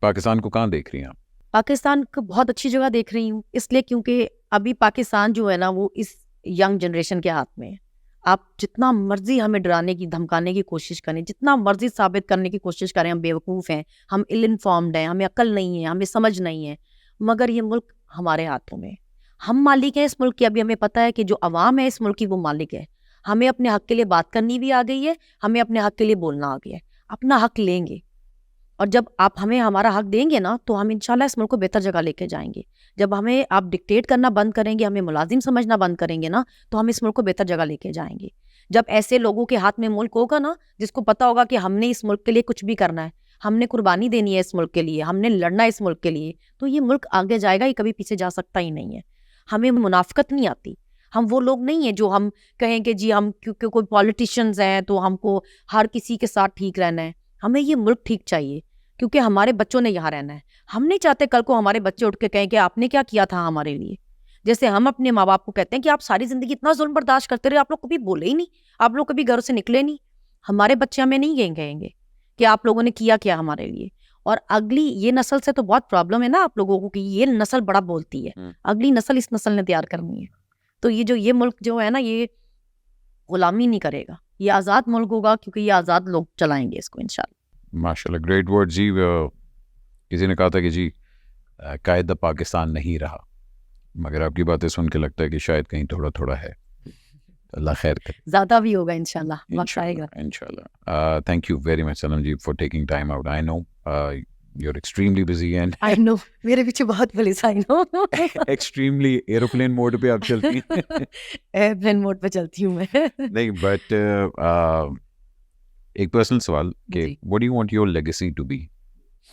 पाकिस्तान को कहाँ देख रही हैं आप? पाकिस्तान को बहुत अच्छी जगह देख रही हूँ, इसलिए क्योंकि अभी पाकिस्तान जो है ना वो इस यंग जनरेशन के हाथ में है। आप जितना मर्जी हमें डराने की धमकाने की कोशिश करें, जितना मर्जी साबित करने की कोशिश करें हम बेवकूफ़ हैं, हम इल इन्फॉर्म्ड हैं, हमें अक्ल नहीं है, हमें समझ नहीं है, मगर ये मुल्क हमारे हाथों में है। हम मालिक हैं इस मुल्क के। अभी हमें पता है कि जो अवाम है इस मुल्क की वो मालिक है। हमें अपने हक के लिए बात करनी भी आ गई है, हमें अपने हक के लिए बोलना आ गया है। अपना हक लेंगे, और जब आप हमें हमारा हक देंगे ना तो हम इंशाल्लाह इस मुल्क को बेहतर जगह लेके जाएंगे। जब हमें आप डिक्टेट करना बंद करेंगे, हमें मुलाजिम समझना बंद करेंगे ना, तो हम इस मुल्क को बेहतर जगह लेके जाएंगे। जब ऐसे लोगों के हाथ में मुल्क होगा ना, जिसको पता होगा कि हमने इस मुल्क के लिए कुछ भी करना है, हमने कुर्बानी देनी है इस मुल्क के लिए, हमने लड़ना है इस मुल्क के लिए, तो ये मुल्क आगे जाएगा, ये कभी पीछे जा सकता ही नहीं है। हमें मुनाफिकत नहीं आती। हम वो लोग नहीं है जो हम कहेंगे जी हम क्योंकि कोई पॉलिटिशियंस हैं तो हमको हर किसी के साथ ठीक रहना है। हमें ये मुल्क ठीक चाहिए, क्योंकि हमारे बच्चों ने यहाँ रहना है। हम नहीं चाहते कल को हमारे बच्चे उठ के कहें कि आपने क्या किया था हमारे लिए। जैसे हम अपने माँ बाप को कहते हैं कि आप सारी जिंदगी इतना जुल्म बर्दाश्त करते रहे, आप लोग कभी बोले ही नहीं, आप लोग कभी घर से निकले नहीं। हमारे बच्चे हमें नहीं कहेंगे कि आप लोगों ने किया क्या हमारे लिए। और अगली ये नस्ल से तो बहुत प्रॉब्लम है ना आप लोगों को कि ये नस्ल बड़ा बोलती है। अगली नस्ल इस नस्ल ने तैयार करनी है। तो ये मुल्क जो है ना, ये गुलामी नहीं करेगा, ये आज़ाद मुल्क होगा, क्योंकि ये आज़ाद लोग चलाएंगे इसको इंशाल्लाह। माशाल्लाह, ग्रेट वर्ड जी। किसी ने कहा था कि जी कायदा पाकिस्तान नहीं रहा, मगर आपकी बातें सुन के लगता है कि शायद कहीं थोड़ा थोड़ा है। अल्लाह खैर करे, ज़्यादा भी होगा इंशाल्लाह, वक्त आएगा इंशाल्लाह। Thank you very much Sanam ji for taking time out. I know you're extremely busy and I know, मेरे पीछे बहुत police, I know extremely aeroplane mode पे आप चलती हैं। एयरप्लेन मोड पे चलती हूँ मैं। नहीं, बट एक पर्सनल सवाल कि जी। what do you want your legacy to be?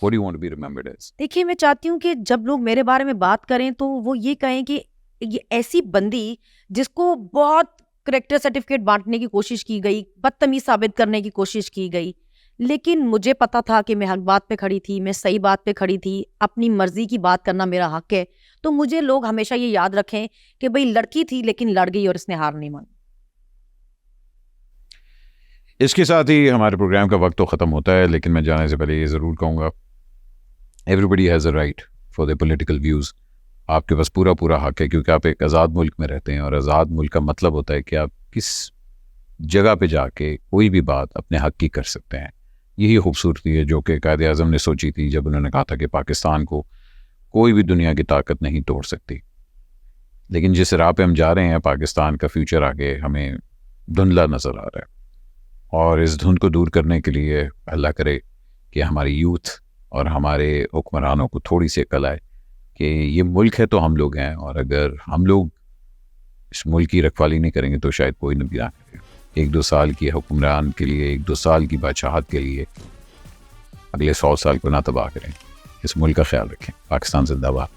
What do you want to be remembered as? देखिए, मैं चाहती हूँ कि जब लोग मेरे बारे में बात करें तो वो ये कहें कि ये ऐसी बंदी जिसको बहुत करेक्टर सर्टिफिकेट बांटने की कोशिश की गई, बदतमीज साबित करने की कोशिश की गई, लेकिन मुझे पता था कि मैं हक बात पे खड़ी थी, मैं सही बात पे खड़ी थी, अपनी मर्जी की बात करना मेरा हक है। तो मुझे लोग हमेशा ये याद रखें कि भाई लड़की थी लेकिन लड़ गई और इसने हार नहीं मानी। इसके साथ ही हमारे प्रोग्राम का वक्त तो ख़त्म होता है, लेकिन मैं जाने से पहले ये ज़रूर कहूँगा, everybody has a right for their political views. आपके पास पूरा पूरा हक है, क्योंकि आप एक आज़ाद मुल्क में रहते हैं, और आज़ाद मुल्क का मतलब होता है कि आप किस जगह पे जाके कोई भी बात अपने हक की कर सकते हैं। यही खूबसूरती है जो कि कायदे आज़म ने सोची थी जब उन्होंने कहा था कि पाकिस्तान को कोई भी दुनिया की ताकत नहीं तोड़ सकती। लेकिन जिस राह पे हम जा रहे हैं, पाकिस्तान का फ्यूचर आगे हमें धुंधला नज़र आ रहा है, और इस धुंध को दूर करने के लिए अल्लाह करे कि हमारी यूथ और हमारे हुक्मरानों को थोड़ी सी अकल आए कि ये मुल्क है तो हम लोग हैं, और अगर हम लोग इस मुल्क की रखवाली नहीं करेंगे तो शायद कोई भी ना करे। 1-2 साल की हुक्मरान के लिए, 1-2 साल की बादशाहत के लिए अगले 100 साल को ना तबाह करें। इस मुल्क का ख्याल रखें। पाकिस्तान जिंदाबाद।